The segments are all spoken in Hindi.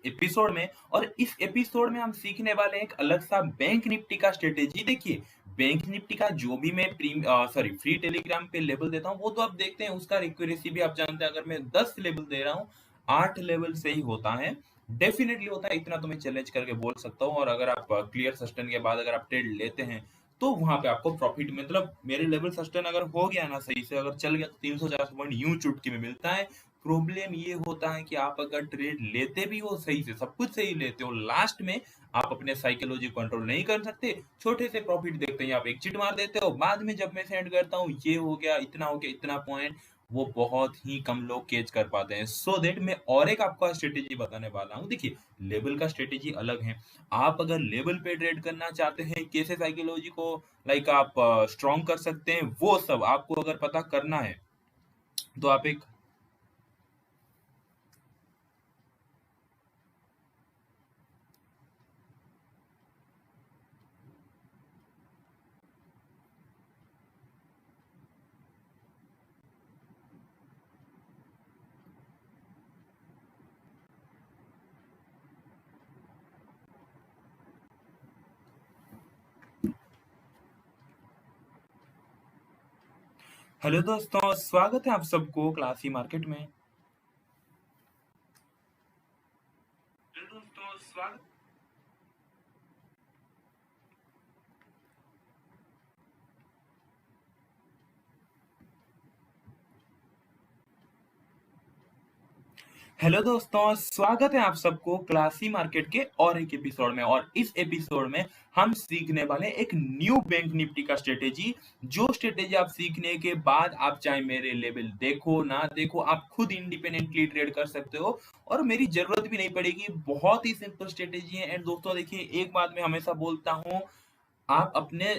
एपिसोड में। और इस एपिसोड में हम सीखने वाले हैं एक अलग सा बैंक निफ्टी का स्ट्रेटेजी। देखिए, बैंक निफ्टी का जो भी मैं फ्री टेलीग्राम पे लेवल देता हूँ वो तो आप देखते हैं, उसका एक्यूरेसी भी आप जानते हैं। अगर मैं 10 लेवल दे रहा हूँ, 8 लेवल से ही होता है, डेफिनेटली होता है, इतना तो मैं चैलेंज करके बोल सकता हूँ। और अगर आप क्लियर सस्टेन के बाद अगर आप ट्रेड लेते हैं तो वहां पे आपको प्रॉफिट, मतलब मेरे लेवल सस्टेन अगर हो गया ना, सही से अगर चल गया, तो 300-400 पॉइंट यूं चुटकी में मिलता है। प्रॉब्लम ये होता है कि आप अगर ट्रेड लेते भी हो सही से, सब कुछ सही लेते हो, लास्ट में आप अपने साइकोलॉजी कंट्रोल नहीं कर सकते, छोटे से प्रॉफिट देखते हैं आप एक चिट मार देते हो, बाद में जब मैं सेंड करता हूँ ये हो गया इतना पॉइंट, वो बहुत ही कम लोग कैच कर पाते हैं। सो दैट मैं और एक आपको स्ट्रेटेजी बताने वाला हूँ। देखिए, लेवल का स्ट्रेटेजी अलग है। आप अगर लेवल पे ट्रेड करना चाहते हैं, कैसे साइकोलॉजी को आप स्ट्रॉन्ग कर सकते हैं, वो सब आपको अगर पता करना है तो आप एक हेलो दोस्तों, स्वागत है आप सबको क्लासी मार्केट में। हेलो दोस्तों, स्वागत। हेलो दोस्तों, स्वागत है आप सबको क्लासी मार्केट के और एक एपिसोड में। और इस एपिसोड में हम सीखने वाले हैं एक न्यू बैंक निफ्टी का स्ट्रेटेजी। जो स्ट्रेटेजी आप सीखने के बाद आप चाहे मेरे लेवल देखो ना देखो, आप खुद इंडिपेंडेंटली ट्रेड कर सकते हो और मेरी जरूरत भी नहीं पड़ेगी। बहुत ही सिंपल स्ट्रेटेजी है। एंड दोस्तों देखिए, एक बात मैं हमेशा बोलता हूँ, आप अपने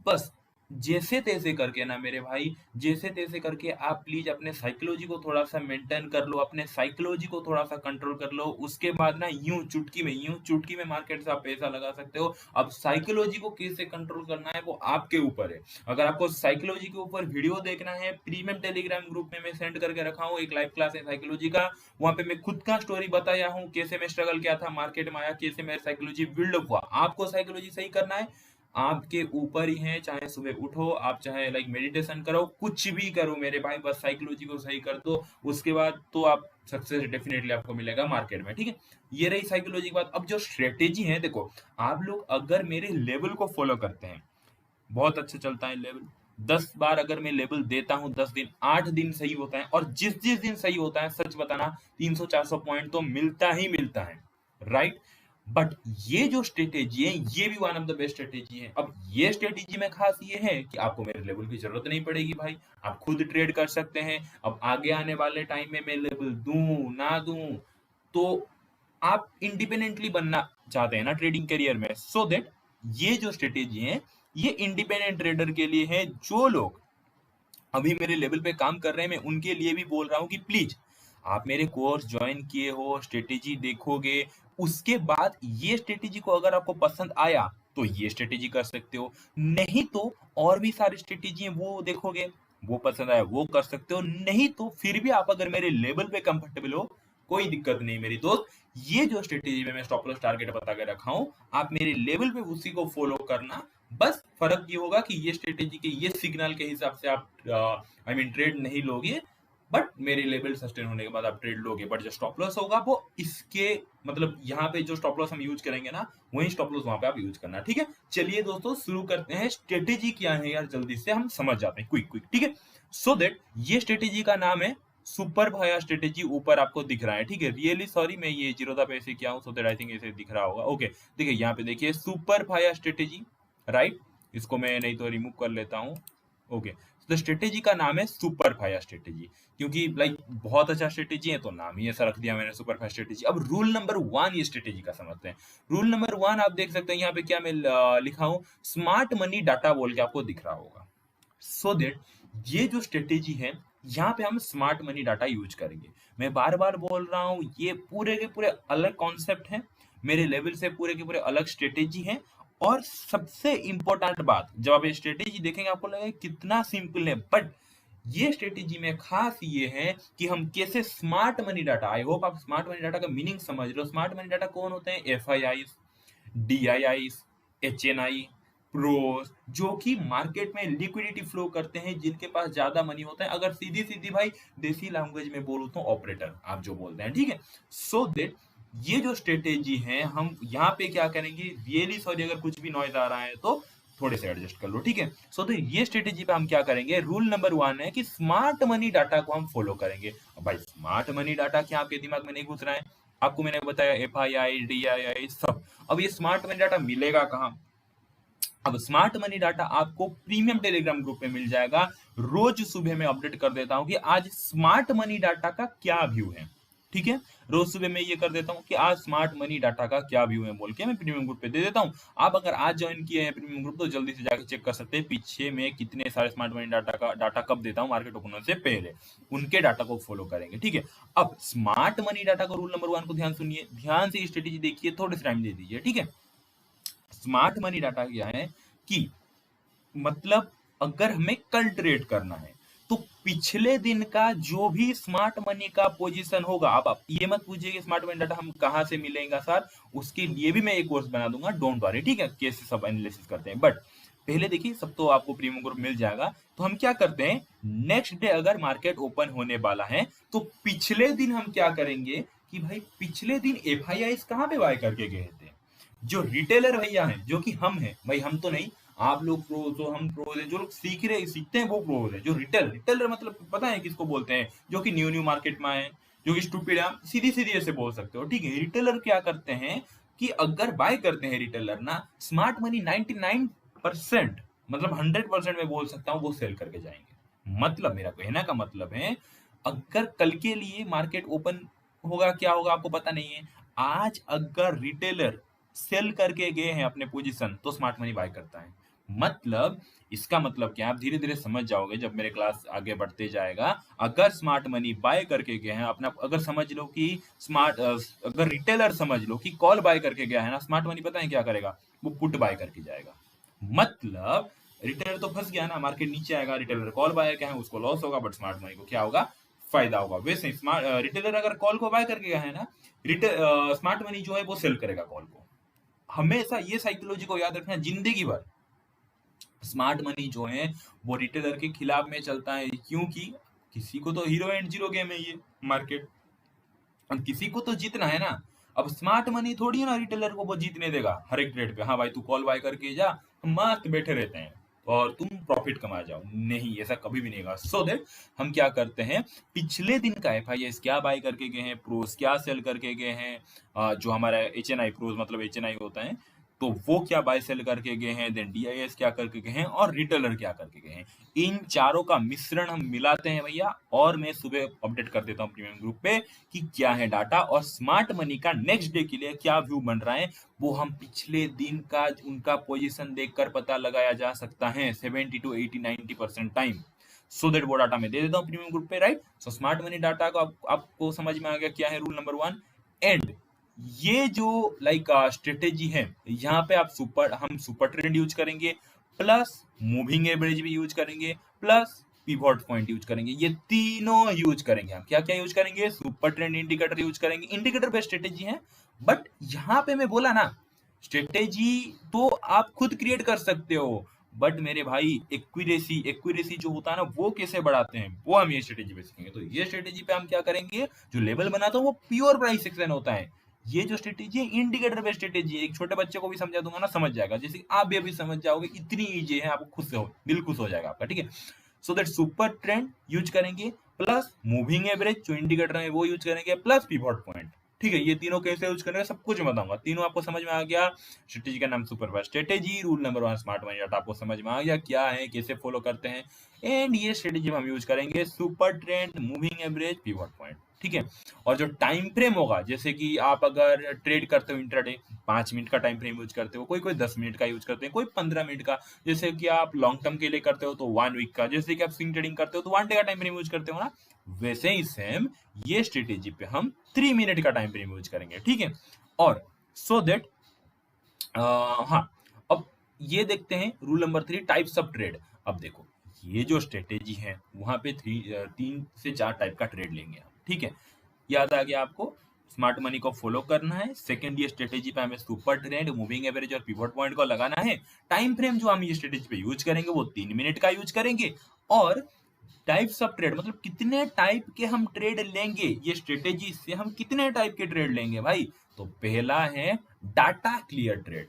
बस जैसे तैसे करके ना मेरे भाई, जैसे तैसे करके आप प्लीज अपने साइकोलॉजी को थोड़ा सा मेंटेन कर लो, अपने साइकोलॉजी को थोड़ा सा कंट्रोल कर लो। उसके बाद ना यूं चुटकी में मार्केट से आप पैसा लगा सकते हो। अब साइकोलॉजी को कैसे कंट्रोल करना है वो आपके ऊपर है। अगर आपको साइकोलॉजी के ऊपर वीडियो देखना है, प्रीमियम टेलीग्राम ग्रुप में मैं सेंड करके रखा हूँ एक लाइव क्लास है साइकोलॉजी का। वहां पे मैं खुद का स्टोरी बताया हूँ, कैसे मैं स्ट्रगल किया था, मार्केट में आया, कैसे मेरा साइकोलॉजी बिल्ड हुआ। आपको साइकोलॉजी सही करना है, आपके ऊपर ही है। चाहे सुबह उठो, आप चाहे मेडिटेशन करो, कुछ भी करो मेरे भाई, बस साइकोलॉजी को सही कर दो। उसके बाद तो आप सक्सेस डेफिनेटली आपको मिलेगा मार्केट में, ठीक है। ये रही साइकोलॉजी की बात। अब जो स्ट्रेटेजी है, देखो, आप लोग अगर मेरे लेवल को फॉलो करते हैं, बहुत अच्छा चलता है लेवल। 10 बार अगर मैं लेवल देता हूँ, 10 दिन, 8 दिन सही होता है, और जिस जिस दिन सही होता है, सच बताना, 300-400 पॉइंट तो मिलता ही मिलता है, राइट। बट ये जो स्ट्रेटेजी है, ये भी one of the best strategy है। अब ये स्ट्रेटेजी में खास ये है कि आपको मेरे लेवल की जरूरत नहीं पड़ेगी भाई, आप खुद ट्रेड कर सकते हैं। अब आगे आने वाले टाइम में मैं लेवल दूं ना दूं, तो आप इंडिपेंडेंटली बनना चाहते हैं ना ट्रेडिंग करियर में, सो दैट ये जो स्ट्रेटेजी है, ये इंडिपेंडेंट ट्रेडर के लिए है। जो लोग अभी मेरे लेवल पे काम कर रहे हैं, मैं उनके लिए भी बोल रहा हूँ कि प्लीज, आप मेरे कोर्स ज्वाइन किए हो, स्ट्रेटेजी देखोगे, उसके बाद ये स्ट्रेटेजी को अगर आपको पसंद आया तो ये स्ट्रेटेजी कर सकते हो, नहीं तो और भी सारी स्ट्रेटेजी है वो देखोगे, वो पसंद आया वो कर सकते हो, नहीं तो फिर भी आप अगर मेरे लेवल पे कंफर्टेबल हो, कोई दिक्कत नहीं मेरी दोस्त। ये जो स्ट्रेटेजी में मैं स्टॉप लॉस टारगेट बता के रखा हूँ, आप मेरे लेवल पे उसी को फॉलो करना। बस फर्क ये होगा कि ये स्ट्रेटेजी के ये सिग्नल के हिसाब से आप ट्रेड नहीं लोगे, बट मेरे लेवल सस्टेन होने के बाद आप ट्रेड लोगे। बट जो स्टॉप लॉस होगा वो इसके, मतलब यहाँ पे जो स्टॉप लॉस हम यूज करेंगे ना, वही स्टॉप लॉस वहां पे आप यूज करना, ठीक है। चलिए दोस्तों, शुरू करते हैं। स्ट्रेटेजी क्या है यार, जल्दी से हम समझ जाते हैं, क्विक क्विक, ठीक है। सो दैट ये स्ट्रेटेजी का नाम है सुपर भाया स्ट्रेटेजी। ऊपर आपको दिख रहा है, ठीक है। रियली सॉरी, मैं ये जीरोधा पे ऐसे किया हूँ, सो दैट आई थिंक ऐसे दिख रहा होगा। ओके, देखिए यहाँ पे देखिए सुपर भाया स्ट्रेटेजी, राइट। इसको मैं नहीं तो रिमूव कर लेता हूँ। ओके, तो स्ट्रेटेजी का नाम है सुपर फाया स्ट्रेटेजी, क्योंकि बहुत अच्छा स्ट्रेटेजी है तो नाम ही ऐसा रख दिया मैंने, सुपर फाया स्ट्रेटेजी। अब रूल नंबर 1 ये स्ट्रेटेजी का समझते हैं। रूल नंबर 1 आप देख सकते हैं यहाँ पे, क्या मैं लिखा हूँ, स्मार्ट मनी डाटा बोल के आपको दिख रहा होगा। सो दैट ये जो स्ट्रेटेजी है, यहाँ पे हम स्मार्ट मनी डाटा यूज करेंगे। मैं बार बार बोल रहा हूँ, ये पूरे के पूरे अलग कॉन्सेप्ट है, मेरे लेवल से पूरे के पूरे अलग स्ट्रेटेजी है। और सबसे इंपॉर्टेंट बात, जब आप ये स्ट्रेटेजी देखेंगे आपको लगेगा कितना सिंपल है, बट ये स्ट्रेटेजी में खास ये है कि हम कैसे smart money data, I hope आप स्मार्ट मनी डाटा का मीनिंग समझ रहे हो। स्मार्ट मनी डाटा कौन होते हैं? FII, DII, HNI, प्रोस, जो कि मार्केट में लिक्विडिटी फ्लो करते हैं, जिनके पास ज्यादा मनी होता है। अगर सीधी सीधी भाई देसी लैंग्वेज में बोलूं तो ऑपरेटर आप जो बोलते हैं, ठीक है। सो दैट ये जो स्ट्रेटेजी है, हम यहाँ पे क्या करेंगे, रियली सॉरी अगर कुछ भी नॉइज आ रहा है तो थोड़े से एडजस्ट कर लो, ठीक है। सो तो ये स्ट्रेटेजी पे हम क्या करेंगे, रूल नंबर 1 है कि स्मार्ट मनी डाटा को हम फॉलो करेंगे। अब भाई स्मार्ट मनी डाटा क्या आपके दिमाग में नहीं घुस रहा है? आपको मैंने बताया FII, DII सब। अब ये स्मार्ट मनी डाटा मिलेगा कहाँ? अब स्मार्ट मनी डाटा आपको प्रीमियम टेलीग्राम ग्रुप में मिल जाएगा। रोज सुबह में अपडेट कर देता हूं कि आज स्मार्ट मनी डाटा का क्या व्यू है, ठीक है। रोज सुबह में ये कर देता हूं कि आज स्मार्ट मनी डाटा का क्या व्यू है बोल के मैं प्रीमियम ग्रुप पे दे देता हूं। आप अगर आज ज्वाइन किए हैं प्रीमियम ग्रुप तो जल्दी से जाकर चेक कर सकते हैं पीछे में कितने सारे स्मार्ट मनी डाटा कब देता हूं मार्केट ओपन होने से पहले, उनके डाटा को फॉलो करेंगे, ठीक है। अब स्मार्ट मनी डाटा का रूल नंबर 1 को ध्यान सुनिए, ध्यान से स्ट्रेटेजी देखिए, थोड़े से टाइम दे दीजिए, ठीक है। स्मार्ट मनी डाटा क्या है कि मतलब अगर हमें कल ट्रेड करना है तो पिछले दिन का जो भी स्मार्ट मनी का पोजीशन होगा, आप ये मत पूछिए कि स्मार्ट मनी डाटा हम कहां से मिलेगा सर, उसके लिए भी मैं एक कोर्स बना दूंगा, डोंट वरी, ठीक है, कैसे सब एनालिसिस करते हैं। बट पहले देखिए, सब तो आपको प्रीमियम ग्रुप मिल जाएगा। तो हम क्या करते हैं, नेक्स्ट डे अगर मार्केट ओपन होने वाला है तो पिछले दिन हम क्या करेंगे कि भाई पिछले दिन FII कहाँ पे बाय करके गए थे, जो रिटेलर भैया हैं, जो कि हम हैं भाई, हम तो नहीं, आप लोग प्रोज हो, हम प्रोज हैं, जो लोग सीखते हैं वो प्रोज है। जो रिटेलर मतलब पता है किसको बोलते हैं, जो कि न्यू मार्केट में आए, जो कि स्टूपिड है, सीधी सीधी ऐसे बोल सकते हो, ठीक है। रिटेलर क्या करते हैं कि अगर बाय करते हैं रिटेलर ना, स्मार्ट मनी 99% मतलब 100% में बोल सकता हूँ वो सेल करके जाएंगे। मतलब मेरा कहना का मतलब है, अगर कल के लिए मार्केट ओपन होगा क्या होगा आपको पता नहीं है। आज अगर रिटेलर सेल करके गए हैं अपने पोजीशन तो स्मार्ट मनी बाय करता है। मतलब इसका मतलब क्या, आप धीरे धीरे समझ जाओगे जब मेरे क्लास आगे बढ़ते जाएगा। अगर स्मार्ट मनी बाय करके गए हैं अपना, अगर समझ लो कि अगर रिटेलर समझ लो कि कॉल बाय करके गया है ना, स्मार्ट मनी पता है क्या करेगा, वो पुट बाय करके जाएगा। मतलब रिटेलर तो फंस गया ना, मार्केट नीचे आएगा, रिटेलर कॉल बाय क्या है उसको लॉस होगा, बट स्मार्ट मनी को क्या होगा, फायदा होगा। वैसे स्मार्ट रिटेलर अगर कॉल को बाय करके गया है ना, स्मार्ट मनी जो है वो सेल करेगा कॉल को। हमेशा ये साइकोलॉजी को याद रखना जिंदगी भर। स्मार्ट मनी जो है वो रिटेलर के खिलाफ में चलता है, क्योंकि किसी को तो हीरो एंड जीरो गेम है ये मार्केट, अब किसी को तो जीतना है ना। अब स्मार्ट मनी थोड़ी है ना रिटेलर को वो जीतने देगा हर एक ट्रेड पे, हाँ भाई तू कॉल बाय करके जा, हम मस्त बैठे रहते हैं और तुम प्रॉफिट कमा जाओ, नहीं ऐसा कभी भी नहीं होगा। सो दैट हम क्या करते हैं, पिछले दिन का FIS क्या बाय करके गए हैं, प्रोस क्या सेल करके गए हैं, जो हमारा HNI, प्रोस मतलब HNI होता है, तो वो क्या बाय सेल करके गए हैं, देन DIS क्या करके गए हैं, और रिटेलर क्या करके गए हैं। इन चारों का मिश्रण हम मिलाते हैं भैया, और मैं सुबह अपडेट कर देता हूँ प्रीमियम ग्रुप पे कि क्या है डाटा, और स्मार्ट मनी का नेक्स्ट डे के लिए क्या व्यू बन रहा है वो हम पिछले दिन का उनका पोजीशन देखकर पता लगाया जा सकता है 70 to 80 90% टाइम। सो दैट वो डाटा मैं दे देता हूँ प्रीमियम ग्रुप पे, right. So smart money data को आपको समझ में आ गया क्या है रूल नंबर 1। एंड ये जो स्ट्रेटेजी है, यहाँ पे हम सुपर ट्रेंड यूज करेंगे, प्लस मूविंग एवरेज भी यूज करेंगे, प्लस पिवट पॉइंट यूज करेंगे। ये तीनों यूज करेंगे। हम क्या क्या यूज करेंगे, सुपर ट्रेंड इंडिकेटर यूज करेंगे, इंडिकेटर बेस्ड स्ट्रेटेजी है। बट यहाँ पे मैं बोला ना, स्ट्रेटेजी तो आप खुद क्रिएट कर सकते हो, बट मेरे भाई एक्यूरेसी जो होता है ना वो कैसे बढ़ाते हैं वो हम ये स्ट्रेटेजी पे सीखेंगे। तो ये स्ट्रेटेजी पे हम क्या करेंगे, जो लेवल बनाता हूँ वो प्योर प्राइस एक्शन होता है। ये जो स्ट्रेटेजी है इंडिकेटर बेस्ड स्ट्रेटेजी है, एक छोटे बच्चे को भी समझा दूंगा ना समझ जाएगा, जैसे आप भी अभी समझ जाओगे, इतनी इजी है, आपको खुश हो, दिल खुश हो जाएगा आपका, ठीक है। So that super trend use करेंगे, प्लस मूविंग एवरेज जो इंडिकेटर है वो यूज करेंगे, प्लस पिवट पॉइंट, ठीक है। ये तीनों कैसे यूज करेंगे सब कुछ मैं बताऊंगा, तीनों आपको समझ में आ गया। स्ट्रेटेजी का नाम super fast strategy, rule number 1 smart money data आपको समझ में आ गया क्या है, कैसे फॉलो करते हैं। एंड ये स्ट्रेटेजी हम यूज करेंगे super trend, moving average, pivot point, ठीक है। और जो टाइम फ्रेम होगा, जैसे कि आप अगर ट्रेड करते हो इंट्राडे, 5 मिनट का टाइम फ्रेम यूज करते हो, कोई कोई 10 मिनट का यूज करते हैं, कोई 15 मिनट का, जैसे कि आप लॉन्ग टर्म के लिए करते हो तो 1 वीक का, जैसे कि आप स्विंग ट्रेडिंग करते हो तो 1 डे का टाइम फ्रेम यूज करते हो ना, वैसे ही सेम ये स्ट्रेटेजी पे हम 3 मिनट का टाइम फ्रेम यूज करेंगे, ठीक है। और सो दैट हाँ, अब ये देखते हैं rule number 3 types of trade. अब देखो ये जो स्ट्रेटेजी है वहां पे 3 से 4 टाइप का ट्रेड लेंगे हम, ठीक है। याद आ गया आपको, स्मार्ट मनी को फॉलो करना है। सेकंड, ये स्ट्रेटेजी पे हमें सुपर ट्रेंड, मूविंग एवरेज और पिवट पॉइंट को लगाना है। टाइम फ्रेम जो हम ये स्ट्रेटेजी पे यूज करेंगे वो 3 मिनट का यूज करेंगे। और टाइप्स ऑफ ट्रेड मतलब कितने टाइप के हम ट्रेड लेंगे, ये स्ट्रेटेजी से हम कितने टाइप के ट्रेड लेंगे भाई। तो पहला है डाटा क्लियर ट्रेड,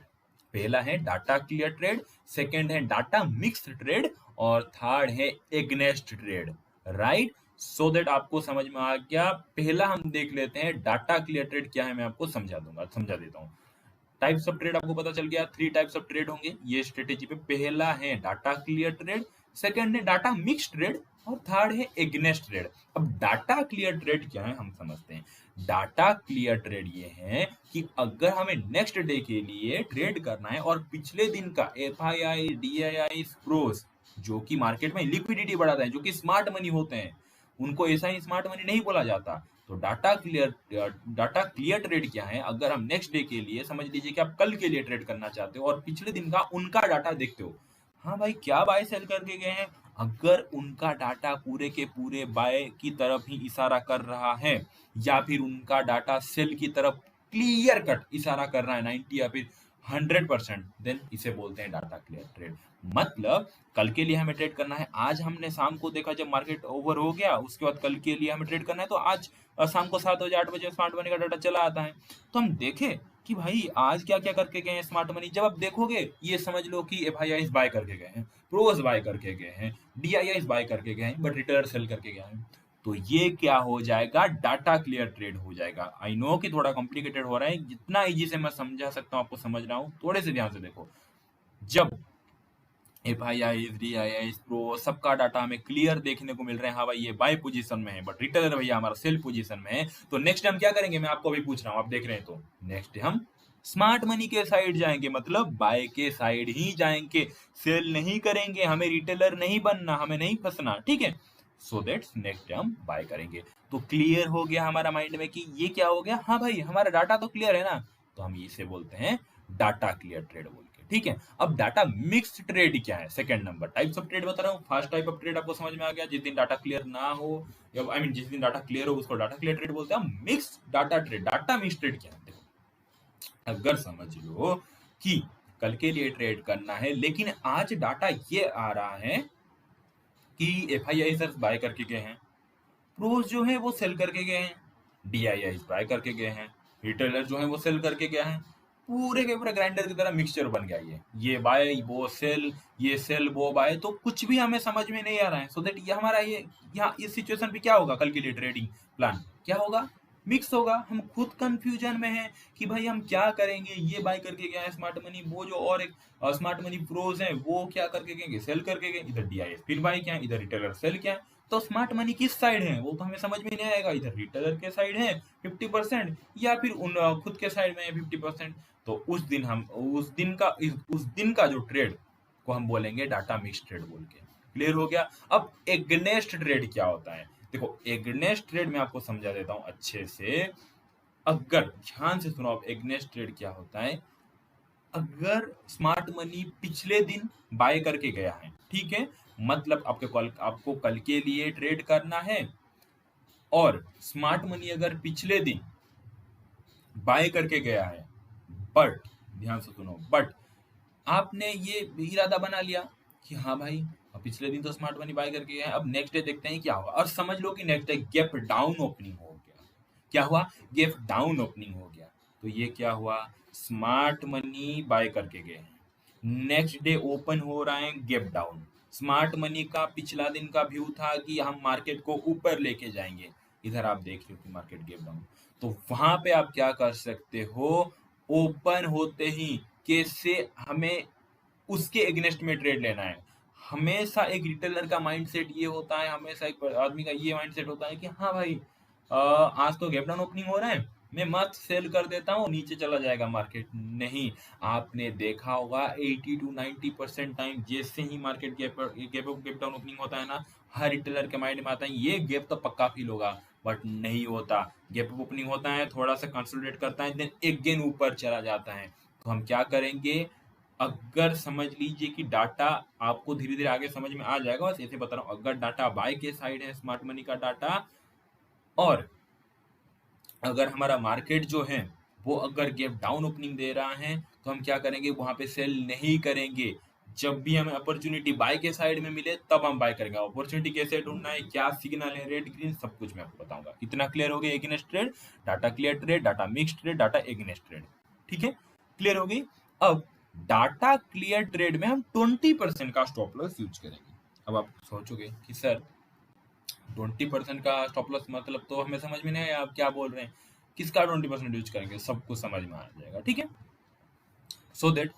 सेकंड है डाटा मिक्स ट्रेड, और थर्ड है against trade, right. So that आपको समझ में आ गया। पहला हम देख लेते हैं डाटा क्लियर ट्रेड क्या है, मैं आपको समझा देता हूँ। टाइप्स ऑफ ट्रेड आपको पता चल गया, 3 टाइप्स ऑफ ट्रेड होंगे ये स्ट्रेटेजी पे। पहला है डाटा क्लियर ट्रेड, सेकंड है डाटा मिक्स ट्रेड, और थर्ड है एग्नेस्ट ट्रेड। अब डाटा क्लियर ट्रेड क्या है हम समझते हैं। डाटा क्लियर ट्रेड ये है कि अगर हमें नेक्स्ट डे के लिए ट्रेड करना है और पिछले दिन का एफआईआई, डीआईआई, प्रोस जो कि मार्केट में लिक्विडिटी बढ़ाता है, जो कि स्मार्ट मनी होते हैं, उनको ऐसा ही स्मार्ट मनी नहीं बोला जाता। तो डाटा क्लियर ट्रेड क्या है, अगर हम नेक्स्ट डे के लिए, समझ लीजिए कि आप कल के लिए ट्रेड करना चाहते हो और पिछले दिन का उनका डाटा देखते हो, हाँ भाई क्या बाय सेल करके गए हैं, अगर उनका डाटा पूरे के पूरे बाय की तरफ ही इशारा कर रहा है, या फिर उनका डाटा सेल की तरफ क्लियर कट इशारा कर रहा है 90 या फिर 100%, देन इसे बोलते हैं डाटा क्लियर ट्रेड। मतलब कल के लिए हमें ट्रेड करना है, आज हमने शाम को देखा जब मार्केट ओवर हो गया, उसके बाद कल के लिए हमें ट्रेड करना है, तो आज शाम को 7 बजे 8 बजे स्मार्ट मनी का डाटा चला आता है, तो हम देखें कि भाई आज क्या क्या करके गए हैं स्मार्ट मनी। जब आप देखोगे ये समझ लो कि एफआईआई बाय करके गए हैं, प्रोस बाय करके गए हैं, डीआईआई बाय करके गए हैं, बट रिटेलर सेल करके गए हैं। तो ये क्या हो जाएगा, डाटा क्लियर ट्रेड हो जाएगा। आई नो कि थोड़ा कॉम्प्लिकेटेड हो रहा है, जितना इजी से मैं समझा सकता हूँ आपको समझ रहा हूँ, थोड़े से ध्यान से देखो। जब एफआईआई, डीआईआई, प्रो सबका डाटा हमें क्लियर देखने को मिल रहा है, हाँ भाई ये बाय पोजीशन में है, बट रिटेलर भैया हमारा सेल पोजीशन में है, तो नेक्स्ट हम क्या करेंगे, मैं आपको अभी पूछ रहा हूँ, आप देख रहे हैं, तो नेक्स्ट हम स्मार्ट मनी के साइड जाएंगे, मतलब बाय के साइड ही जाएंगे, सेल नहीं करेंगे, हमें रिटेलर नहीं बनना, हमें नहीं फंसना, ठीक है। सो दैट्स नेक्स्ट हम बाय करेंगे। तो क्लियर हो गया हमारा माइंड में कि ये क्या हो गया, हाँ भाई हमारा डाटा तो क्लियर है ना, तो हम इसे बोलते हैं डाटा क्लियर ट्रेड बोल के, ठीक है। अब डाटा मिक्स ट्रेड क्या है, second number types of trade बता रहा हूँ। फर्स्ट टाइप ऑफ ट्रेड आपको समझ में आ गया, जिस दिन डाटा क्लियर ना हो, या आई मीन जिस दिन डाटा क्लियर हो उसको डाटा क्लियर ट्रेड बोलते हैं। Mix data trade, data mix trade क्या है, देखो अगर समझ लो कि कल के लिए ट्रेड करना है, लेकिन आज डाटा ये आ रहा है कि एफआईआई सर बाय करके गए हैं, प्रोस जो है वो सेल करके गए हैं, डीआईआई बाय करके गए हैं, रिटेलर जो है वो सेल करके गया है, पूरे के पूरे ग्राइंडर की तरह मिक्सचर बन गया ये बाय वो सेल, ये सेल वो बाय, तो कुछ भी हमें समझ में नहीं आ रहा है। सो दैट ये हमारा ये यहाँ इस सिचुएशन पे क्या होगा, कल के लिए ट्रेडिंग प्लान क्या होगा, मिक्स होगा। हम खुद कंफ्यूजन में हैं कि भाई हम क्या करेंगे, ये बाय करके गया है स्मार्ट मनी, वो जो और एक स्मार्ट मनी प्रोज है वो क्या करके गए, सेल करके गए, इधर डीआईएस फिर बाय क्या है, इधर रिटेलर सेल क्या है। तो स्मार्ट मनी किस साइड है वो तो हमें समझ में नहीं आएगा, इधर रिटेलर के साइड है 50%, या फिर उन खुद के साइड में है 50%। तो उस दिन का जो ट्रेड को हम बोलेंगे डाटा मिक्स ट्रेड बोल के। क्लियर हो गया। अब एग्नेस्ट ट्रेड क्या होता है, देखो एग्नेस्ट ट्रेड में आपको समझा देता हूं अच्छे से, अगर ध्यान से सुनो। अब एग्नेस्ट ट्रेड क्या होता है, अगर स्मार्ट मनी पिछले दिन बाय करके गया है, ठीक है, मतलब आपको कल के लिए ट्रेड करना है, और स्मार्ट मनी अगर पिछले दिन बाय करके गया है, बट ध्यान से सुनो, बट आपने ये इरादा बना लिया कि हाँ भाई अब पिछले दिन तो स्मार्ट मनी बाय करके गए हैं, अब नेक्स्ट डे देखते हैं क्या होगा, और समझ लो कि next day gap down opening हो गया। क्या हुआ, गैप डाउन ओपनिंग हो गया। तो ये क्या हुआ, स्मार्ट मनी बाय करके गए हैं, नेक्स्ट डे ओपन हो रहा है गैप डाउन। स्मार्ट मनी का पिछला दिन का व्यू था कि हम मार्केट को ऊपर लेके जाएंगे, इधर आप देख रहे हो कि मार्केट गैप डाउन। तो वहां पे आप क्या कर सकते हो, ओपन होते ही कैसे हमें उसके एग्नेस्ट में ट्रेड लेना है। हमेशा एक रिटेलर का माइंडसेट ये होता है, हमेशा एक आदमी का ये माइंडसेट होता है कि हाँ भाई आज तो गैप डाउन ओपनिंग हो रहा है, मैं मत सेल कर देता हूँ, नीचे चला जाएगा मार्केट। नहीं, आपने देखा होगा 80 to 90% टाइम जैसे ही मार्केट गैप डाउन ओपनिंग होता है ना, हर रिटेलर के माइंड में आता है ये गैप तो पक्का फील होगा, बट नहीं होता। गैप ओपनिंग होता है, थोड़ा सा कंसोलिडेट करता है, देन एक गेन ऊपर चला जाता है। तो हम क्या करेंगे, अगर समझ लीजिए कि डाटा आपको धीरे धीरे आगे समझ में आ जाएगा, बस ऐसे बता रहा हूँ। अगर डाटा बाय के साइड है स्मार्ट मनी का डाटा, और अगर हमारा मार्केट जो है वो अगर गैप डाउन ओपनिंग दे रहा है, तो हम क्या करेंगे, वहां पे सेल नहीं करेंगे। जब भी हमें अपॉर्चुनिटी बाय के साइड में मिले तब हम बाय करेंगे। अपॉर्चुनिटी कैसे ढूंढना है, क्या सिग्नल है, रेड ग्रीन, सब कुछ मैं आपको बताऊंगा। कितना क्लियर हो गया? Against trade, data clear trade, data mix trade, data against trade. ठीक है, क्लियर हो गई। अब डाटा क्लियर ट्रेड में हम 20% का स्टॉप लॉस यूज करेंगे। अब आप सोचोगे कि सर 20% का स्टॉप लॉस मतलब तो हमें समझ में नहीं आया, आप क्या बोल रहे हैं, किसका 20% यूज करेंगे? सब कुछ समझ में आ जाएगा। ठीक है, so that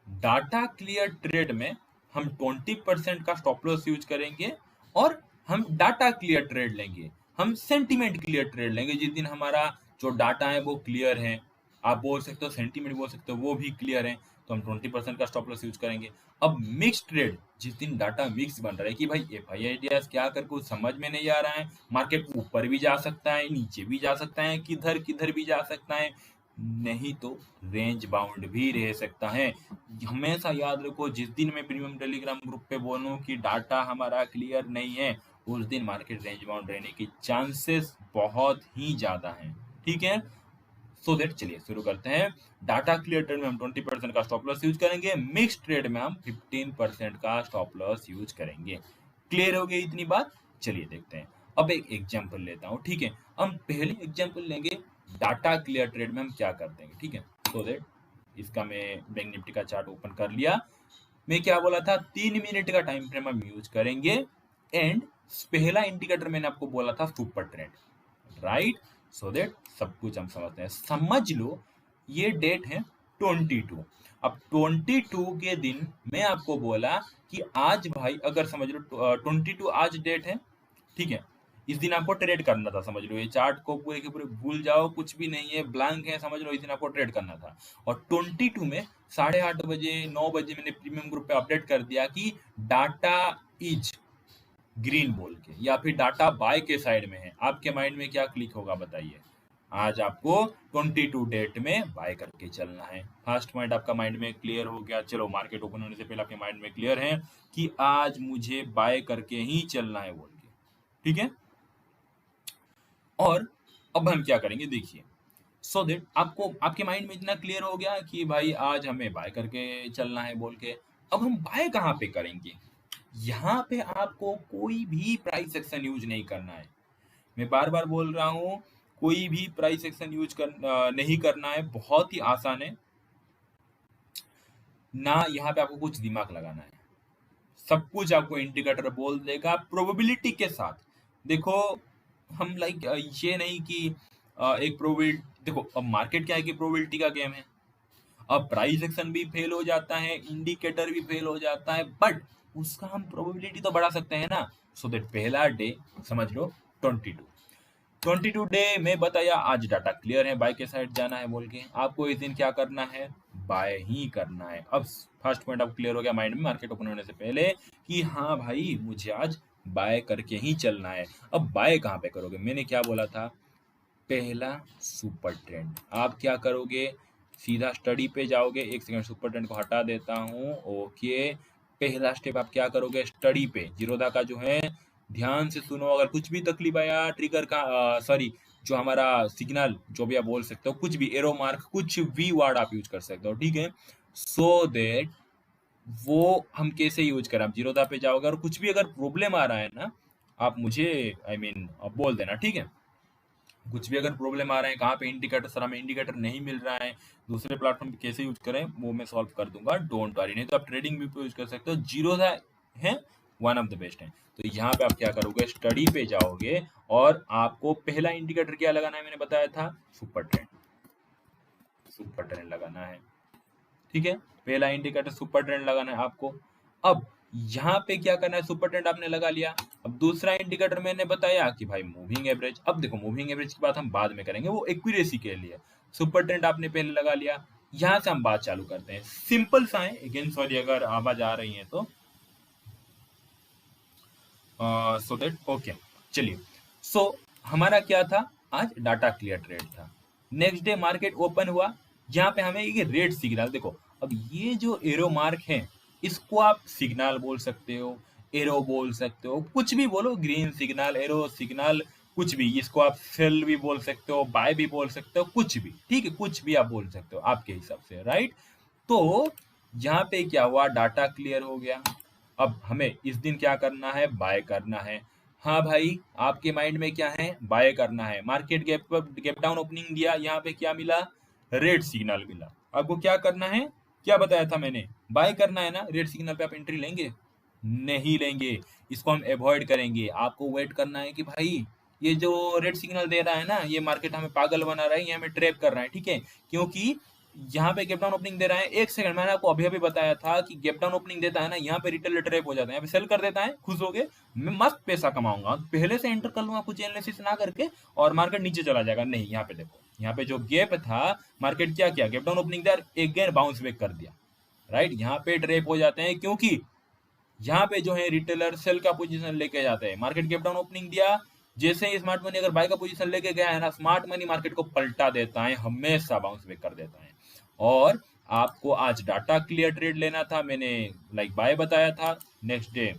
data clear trade में हम 20% का स्टॉप लॉस यूज करेंगे, और हम डाटा क्लियर ट्रेड लेंगे, हम सेंटीमेंट क्लियर ट्रेड लेंगे। जिस दिन हमारा जो डाटा है वो क्लियर है, आप बोल सकते हो सेंटीमेंट बोल सकते हो, वो भी क्लियर है, तो हम 20% का स्टॉप लॉस यूज करेंगे। अब मिक्स ट्रेड, जिस दिन डाटा मिक्स बन रहा है कि भाई एफआई आइडियाज क्या कर, कुछ समझ में नहीं आ रहा है, मार्केट ऊपर भी जा सकता है, नीचे भी जा सकता है, किधर किधर भी जा सकता है, नहीं तो रेंज बाउंड भी रह सकता है। हमेशा याद रखो, जिस दिन मैं प्रीमियम टेलीग्राम ग्रुप पे बोलूं कि डाटा हमारा क्लियर नहीं है, उस दिन मार्केट रेंज बाउंड रहने की चांसेस बहुत ही ज्यादा हैं। ठीक है, सो दैट चलिए शुरू करते हैं। डाटा क्लियर ट्रेड में हम 20% का स्टॉप लॉस यूज करेंगे, मिक्स ट्रेड में हम 15% का स्टॉप लॉस यूज करेंगे। क्लियर हो गई इतनी बात? चलिए देखते हैं। अब एक एग्जांपल लेता हूं। ठीक है, हम पहले एग्जांपल लेंगे डाटा क्लियर ट्रेड में हम क्या करते हैं। ठीक है, सो दैट इसका मैं बैंक निफ्टी का चार्ट ओपन कर लिया। मैं क्या बोला था, 3 मिनट का टाइम फ्रेम हम यूज करेंगे, एंड पहला इंडिकेटर मैंने आपको बोला था super trend, right? So that सब कुछ हम समझते हैं। समझ लो ये डेट है 22। अब 22 के दिन मैं आपको बोला कि आज भाई, अगर समझ लो 22 आज डेट है, ठीक है, इस दिन आपको ट्रेड करना था। समझ लो ये चार्ट को पूरे के पूरे भूल जाओ, कुछ भी नहीं है, ब्लैंक है, समझ लो इस दिन आपको ट्रेड करना था। और 22 में 8:30 बजे 9 बजे मैंने प्रीमियम ग्रुप पे अपडेट कर दिया कि डाटा इज ग्रीन बोल के, या फिर डाटा बाय के साइड में है। आपके माइंड में क्या क्लिक होगा बताइए? आज आपको 22 डेट में बाय करके चलना है। फर्स्ट पॉइंट आपका माइंड में क्लियर हो गया। चलो, मार्केट ओपन होने से पहले आपके माइंड में क्लियर है कि आज मुझे बाय करके ही चलना है बोल के। ठीक है, और अब हम क्या करेंगे देखिए, सो दैट आपको आपके माइंड में इतना क्लियर हो गया कि भाई आज हमें बाय करके चलना है बोल के। अब हम बाय कहाँ पे करेंगे? यहाँ पे आपको कोई भी प्राइस एक्शन यूज नहीं करना है। मैं बार बार बोल रहा हूँ, कोई भी प्राइस एक्शन नहीं करना है। बहुत ही आसान है ना, यहाँ पे आपको कुछ दिमाग लगाना है। सब कुछ आपको इंडिकेटर बोल देगा प्रोबेबिलिटी के साथ। देखो, हम लाइक ये नहीं कि एक प्रोबेबिलिटी, देखो अब मार्केट क्या है कि प्रोबेबिलिटी का गेम है। अब प्राइस एक्शन भी फेल हो जाता है, इंडिकेटर भी फेल हो जाता है, बट उसका हम प्रोबेबिलिटी तो बढ़ा सकते हैं ना। सो दैट पहला डे समझ लो 22 डे में बताया आज डाटा क्लियर है, बाय के साइड जाना है बोल के। आपको इस दिन क्या करना है? बाय ही करना है। अब फर्स्ट पॉइंट अब क्लियर हो गया माइंड में मार्केट ओपन होने से पहले कि हाँ भाई मुझे आज बाय करके ही चलना है। अब बाय कहाँ पे करोगे? मैंने क्या बोला था, पहला सुपर ट्रेंड। आप क्या करोगे? सीधा स्टडी पे जाओगे। एक सेकंड, सुपर ट्रेंड को हटा देता हूँ। ओके, पहला स्टेप आप क्या करोगे? स्टडी पे जीरोधा का जो है, ध्यान से सुनो। अगर कुछ भी तकलीफ आया, ट्रिगर का सॉरी, जो हमारा सिग्नल, जो भी आप बोल सकते हो, कुछ भी एरो मार्क, कुछ भी वर्ड आप यूज कर सकते हो। ठीक है, सो दैट वो हम कैसे यूज करें, आप जीरोधा पे जाओगे और कुछ भी अगर प्रॉब्लम आ रहा है ना, आप मुझे बोल देना। ठीक है, कुछ भी अगर प्रॉब्लम आ रहा है, कहाँ पे इंडिकेटर, सर हमें इंडिकेटर नहीं मिल रहा है, दूसरे प्लेटफॉर्म पे कैसे यूज करें, वो मैं सॉल्व कर दूंगा, डोंट वरी। नहीं तो आप ट्रेडिंग भी यूज कर सकते हो, जीरो है वन ऑफ द बेस्ट है। तो यहाँ पे आप क्या करोगे? स्टडी पे जाओगे और आपको पहला इंडिकेटर क्या लगाना है? मैंने बताया था सुपर ट्रेंड, सुपर ट्रेंड लगाना है। ठीक है, पहला इंडिकेटर सुपर ट्रेंड लगाना है आपको। अब यहाँ पे क्या करना है? सुपर ट्रेंड आपने लगा लिया। अब दूसरा इंडिकेटर मैंने बताया कि भाई मूविंग एवरेज। अब देखो, मूविंग एवरेज की बात हम बाद में करेंगे, वो एक्यूरेसी के लिए। सुपर ट्रेंड आपने पहले लगा लिया। यहाँ से हम बात चालू करते हैं, सिंपल सा है। अगेन सॉरी अगर आवाज आ रही है तो, सो दैट ओके। चलिए, सो हमारा क्या था? आज डाटा क्लियर ट्रेड था। नेक्स्ट डे मार्केट ओपन हुआ, यहाँ पे हमें ये रेड सिग्नल, देखो अब ये जो एरो मार्क है, इसको आप सिग्नल बोल सकते हो, एरो बोल सकते हो, कुछ भी बोलो, ग्रीन सिग्नल, एरो सिग्नल, कुछ भी। इसको आप सेल भी बोल सकते हो, बाय भी बोल सकते हो, कुछ भी, ठीक है, कुछ भी आप बोल सकते हो आपके हिसाब से, राइट। तो यहाँ पे क्या हुआ, डाटा क्लियर हो गया। अब हमें इस दिन क्या करना है, बाय करना है। हाँ भाई, आपके माइंड में क्या है, बाय करना है। मार्केट गैप डाउन ओपनिंग दिया, यहाँ पे क्या मिला, रेड सिग्नल मिला। आपको क्या करना है, क्या बताया था मैंने, बाय करना है ना। रेड सिग्नल पे आप एंट्री लेंगे, नहीं लेंगे, इसको हम अवॉइड करेंगे। आपको वेट करना है कि भाई ये जो रेड सिग्नल दे रहा है ना, ये मार्केट हमें पागल बना रहा है, ये हमें ट्रैप कर रहा है, ठीक है। क्योंकि यहाँ पे गैप डाउन ओपनिंग दे रहा है, एक सेकंड, मैंने आपको अभी अभी बताया था कि गैप डाउन ओपनिंग देता है ना, यहाँ पे रिटेलर ट्रैप हो जाता है, यहाँ पे सेल कर देता है, खुश हो गए, मैं मस्त पैसा कमाऊंगा, पहले से एंटर कर लूंगा कुछ एनालिसिस ना करके, और मार्केट नीचे चला जाएगा। नहीं, यहाँ पे देखो, यहाँ पे जो गैप था, मार्केट क्या किया, गैप डाउन ओपनिंग दिया, एक गेन बाउंस बैक कर दिया, राइट। यहाँ पे ट्रैप हो जाते हैं, क्योंकि यहाँ पे जो है रिटेलर सेल का पोजीशन लेके जाते हैं। मार्केट गैप डाउन ओपनिंग दिया, जैसे ही स्मार्ट मनी अगर बाय का पोजीशन लेके गया है ना, स्मार्ट मनी मार्केट को पलटा देता है, हमेशा बाउंस बैक कर देता है। और आपको आज डाटा क्लियर ट्रेड लेना था, मैंने लाइक बाय बताया था। नेक्स्ट डे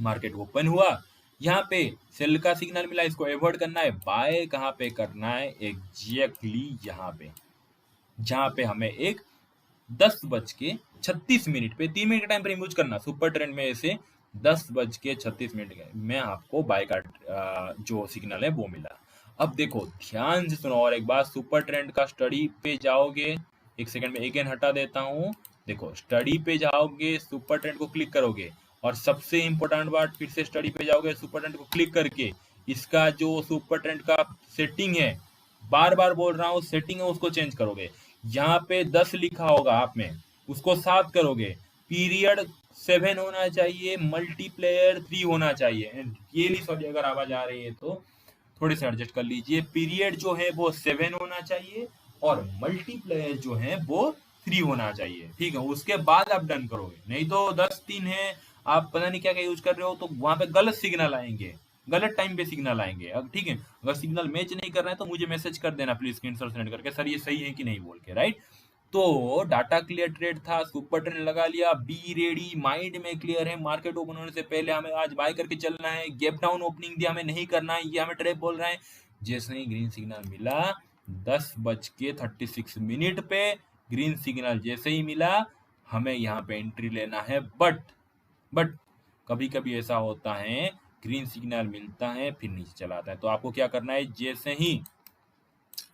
मार्केट ओपन हुआ, यहाँ पे सेल का सिग्नल मिला, इसको अवॉइड करना है। बाय कहाँ पे करना है, एग्जैक्टली यहाँ पे, जहाँ पे हमें एक 10:36 पे 3 मिनट का टाइम फ्रेम यूज करना। सुपर ट्रेंड में से 10:36 में आपको बाय का जो सिग्नल है वो मिला। अब देखो ध्यान से सुनो और एक बात, सुपर ट्रेंड का स्टडी पे जाओगे, एक सेकंड में अगेन हटा देता हूँ। देखो स्टडी पे जाओगे, सुपर ट्रेंड को क्लिक करोगे, और सबसे इंपॉर्टेंट बात, फिर से स्टडी पे जाओगे, सुपर ट्रेंड को क्लिक करके इसका जो सुपर ट्रेंड का सेटिंग है, बार बार बोल रहा हूँ, सेटिंग है उसको चेंज करोगे। यहाँ पे 10 लिखा होगा, आप में उसको 7 करोगे, पीरियड 7 होना चाहिए, मल्टीप्लेयर 3 होना चाहिए। रियली सॉरी अगर आवाज आ रही है तो थोड़े से एडजस्ट कर लीजिए। पीरियड जो है वो 7 होना चाहिए, और मल्टीप्लेयर जो है वो 3 होना चाहिए, ठीक है। उसके बाद आप डन करोगे, नहीं तो 10-3 है, आप पता नहीं क्या क्या यूज कर रहे हो, तो वहां पे गलत सिग्नल आएंगे, गलत टाइम पे सिग्नल आएंगे। अब ठीक है, अगर सिग्नल मैच नहीं कर रहा है तो मुझे मैसेज कर देना प्लीज, स्क्रीनशॉट सेंड करके, सर ये सही है कि नहीं बोल के, राइट। तो डाटा क्लियर ट्रेड था, सुपर ट्रेंड लगा लिया, बी रेडी, माइंड में क्लियर है, मार्केट ओपन होने से पहले हमें आज बाय करके चलना है। गैप डाउन ओपनिंग दिया, हमें नहीं करना है, ये हमें ट्रैप बोल रहा है। जैसे ही ग्रीन सिग्नल मिला 10:36 पे, ग्रीन सिग्नल जैसे ही मिला, हमें यहाँ पे एंट्री लेना है। बट कभी कभी ऐसा होता है, ग्रीन सिग्नल मिलता है फिर नीचे चला आता है, तो आपको क्या करना है, जैसे ही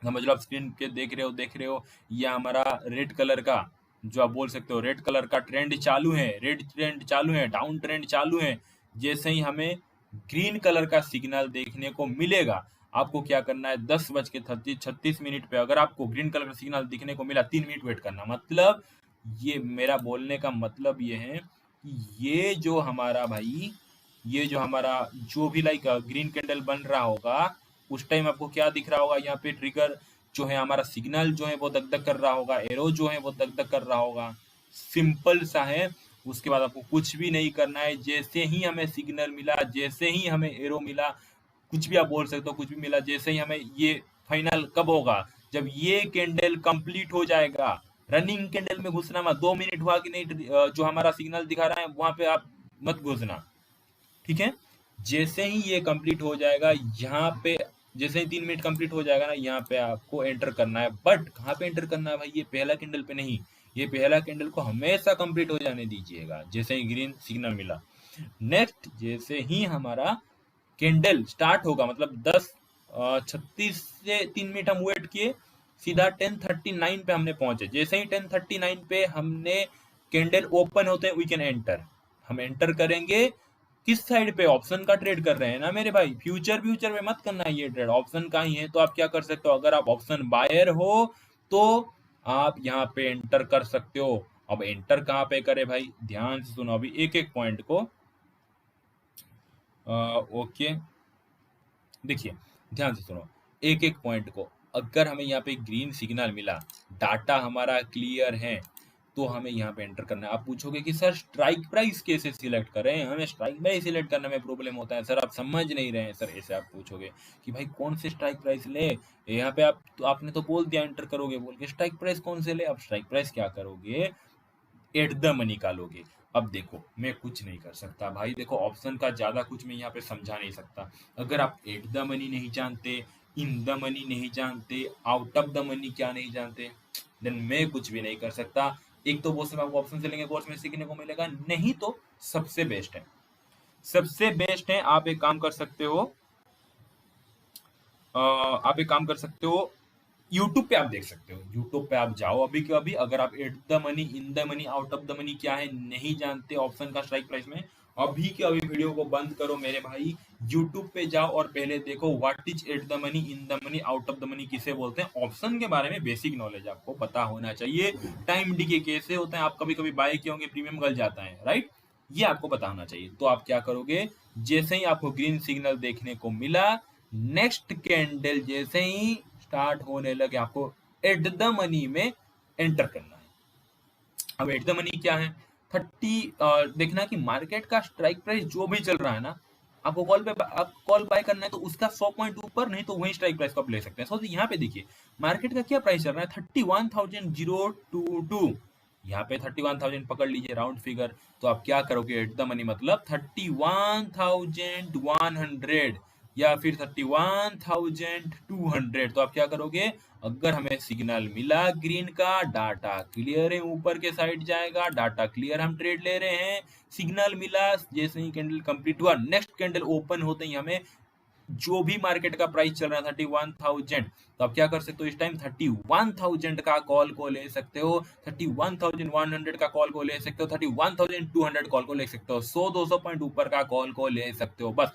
समझ लो आप स्क्रीन के देख रहे हो, ये हमारा रेड कलर का, जो आप बोल सकते हो रेड कलर का ट्रेंड चालू है, रेड ट्रेंड चालू है, डाउन ट्रेंड चालू है। जैसे ही हमें ग्रीन कलर का सिग्नल देखने को मिलेगा, आपको क्या करना है, 10:36 पे अगर आपको ग्रीन कलर का सिग्नल दिखने को मिला, 3 मिनट वेट करना। मतलब ये मेरा बोलने का मतलब ये है कि ये जो हमारा भाई, ये जो हमारा जो भी लाइक ग्रीन कैंडल बन रहा होगा, उस टाइम आपको क्या दिख रहा होगा, यहाँ पे ट्रिगर जो है हमारा सिग्नल जो है वो दग दग कर रहा होगा, एरो जो है वो दग दग कर रहा होगा। सिंपल सा है। उसके बाद आपको कुछ भी नहीं करना है, जैसे ही हमें सिग्नल मिला, जैसे ही हमें एरो मिला, कुछ भी आप बोल सकते हो, कुछ भी मिला, जैसे ही हमें ये फाइनल कब होगा, जब ये कैंडल कंप्लीट हो जाएगा। रनिंग कैंडल में घुसना मत, 2 मिनट हुआ कि नहीं, जो हमारा सिग्नल दिखा रहा है वहां पे आप मत घुसना, ठीक है। जैसे ही ये कंप्लीट हो जाएगा, यहाँ पे जैसे ही 3 मिनट कंप्लीट हो जाएगा ना, यहाँ पे आपको एंटर करना है। बट कहाँ पे एंटर करना है भाई, ये पहला कैंडल पे नहीं, ये पहला कैंडल को हमेशा कंप्लीट हो जाने दीजिएगा, जैसे ही ग्रीन सिग्नल मिला। नेक्स्ट जैसे ही हमारा कैंडल स्टार्ट होगा, मतलब 10:36 से 3 मिनट हम वेट किए, सीधा 10:39 पे हमने पहुंचे। जैसे ही 10:39 पे हमने कैंडल ओपन होते हैं, वी कैन एंटर, हम एंटर करेंगे। किस साइड पे, ऑप्शन का ट्रेड कर रहे हैं ना मेरे भाई, फ्यूचर में मत करना है ये ट्रेड, ऑप्शन का ही है। तो आप क्या कर सकते हो, अगर आप ऑप्शन बायर हो तो आप यहाँ पे एंटर कर सकते हो। अब एंटर कहाँ पे करे भाई, ध्यान से सुनो अभी एक एक पॉइंट को। ओके, देखिए ध्यान से सुनो एक एक पॉइंट को। अगर हमें यहाँ पे ग्रीन सिग्नल मिला, डाटा हमारा क्लियर है, तो हमें यहाँ पे एंटर करना है। आप पूछोगे कि सर स्ट्राइक प्राइस कैसे सिलेक्ट करें, हमें स्ट्राइक प्राइस सिलेक्ट करने में प्रॉब्लम होता है सर, आप समझ नहीं रहे हैं सर, ऐसे आप पूछोगे कि भाई कौन से स्ट्राइक प्राइस ले। यहाँ पे आपने तो बोल दिया एंटर करोगे बोल के, स्ट्राइक प्राइस कौन से ले। अब स्ट्राइक प्राइस क्या करोगे, एट द मनी निकालोगे। अब देखो मैं कुछ नहीं कर सकता भाई, देखो ऑप्शन का ज्यादा कुछ मैं यहाँ पे समझा नहीं सकता। अगर आप एट द मनी नहीं जानते, इन द मनी नहीं जानते, आउट ऑफ द मनी क्या नहीं जानते, देन मैं कुछ भी नहीं कर सकता। एक तो वो सब आपको ऑप्शन से लेंगे कोर्स में सीखने को मिलेगा, नहीं तो सबसे बेस्ट है, सबसे बेस्ट है आप एक काम कर सकते हो, आप एक काम कर सकते हो, यूट्यूब पे आप देख सकते हो, यूट्यूब पे आप जाओ अभी के अभी, अगर आप at the money, in the money, out of the money क्या है नहीं जानते ऑप्शन का स्ट्राइक प्राइस में, अभी के अभी वीडियो को बंद करो मेरे भाई, यूट्यूब पे जाओ और पहले देखो what is at the money, in the money, out of the money किसे बोलते हैं। ऑप्शन के बारे में बेसिक नॉलेज आपको पता होना चाहिए, टाइम डीके कैसे होता है, आप कभी कभी बाय किए होंगे प्रीमियम गल जाता है, राइट, ये आपको पता होना चाहिए। तो आप क्या करोगे, जैसे ही आपको ग्रीन सिग्नल देखने को मिला, नेक्स्ट कैंडल जैसे ही स्टार्ट होने लगे, आपको एट द मनी में एंटर करना है। अब एट द मनी क्या है, 30 देखना कि मार्केट का स्ट्राइक प्राइस जो भी चल रहा है ना, आपको कॉल बाय करना है तो उसका 100 पॉइंट ऊपर, नहीं तो वही स्ट्राइक प्राइस को आप ले सकते हैं। तो यहाँ पे देखिए मार्केट का क्या प्राइस चल रहा है, 31,022, यहाँ पे 31,000 पकड़ लीजिए राउंड फिगर। तो आप क्या करोगे, एट द मनी मतलब 31,100 या फिर 31,200। तो आप क्या करोगे, अगर हमें सिग्नल मिला ग्रीन का, डाटा क्लियर है, ऊपर के साइड जाएगा, डाटा क्लियर, हम ट्रेड ले रहे हैं, सिग्नल मिला, जैसे ही कैंडल कंप्लीट हुआ, नेक्स्ट कैंडल ओपन होते ही हमें जो भी मार्केट का प्राइस चल रहा है 31,000, तो आप क्या कर सकते हो, इस टाइम 31,000 का कॉल को ले सकते हो, 31,100 का कॉल को ले सकते हो, 31,200 कॉल को ले सकते हो, 100-200 पॉइंट ऊपर का कॉल को ले सकते हो बस।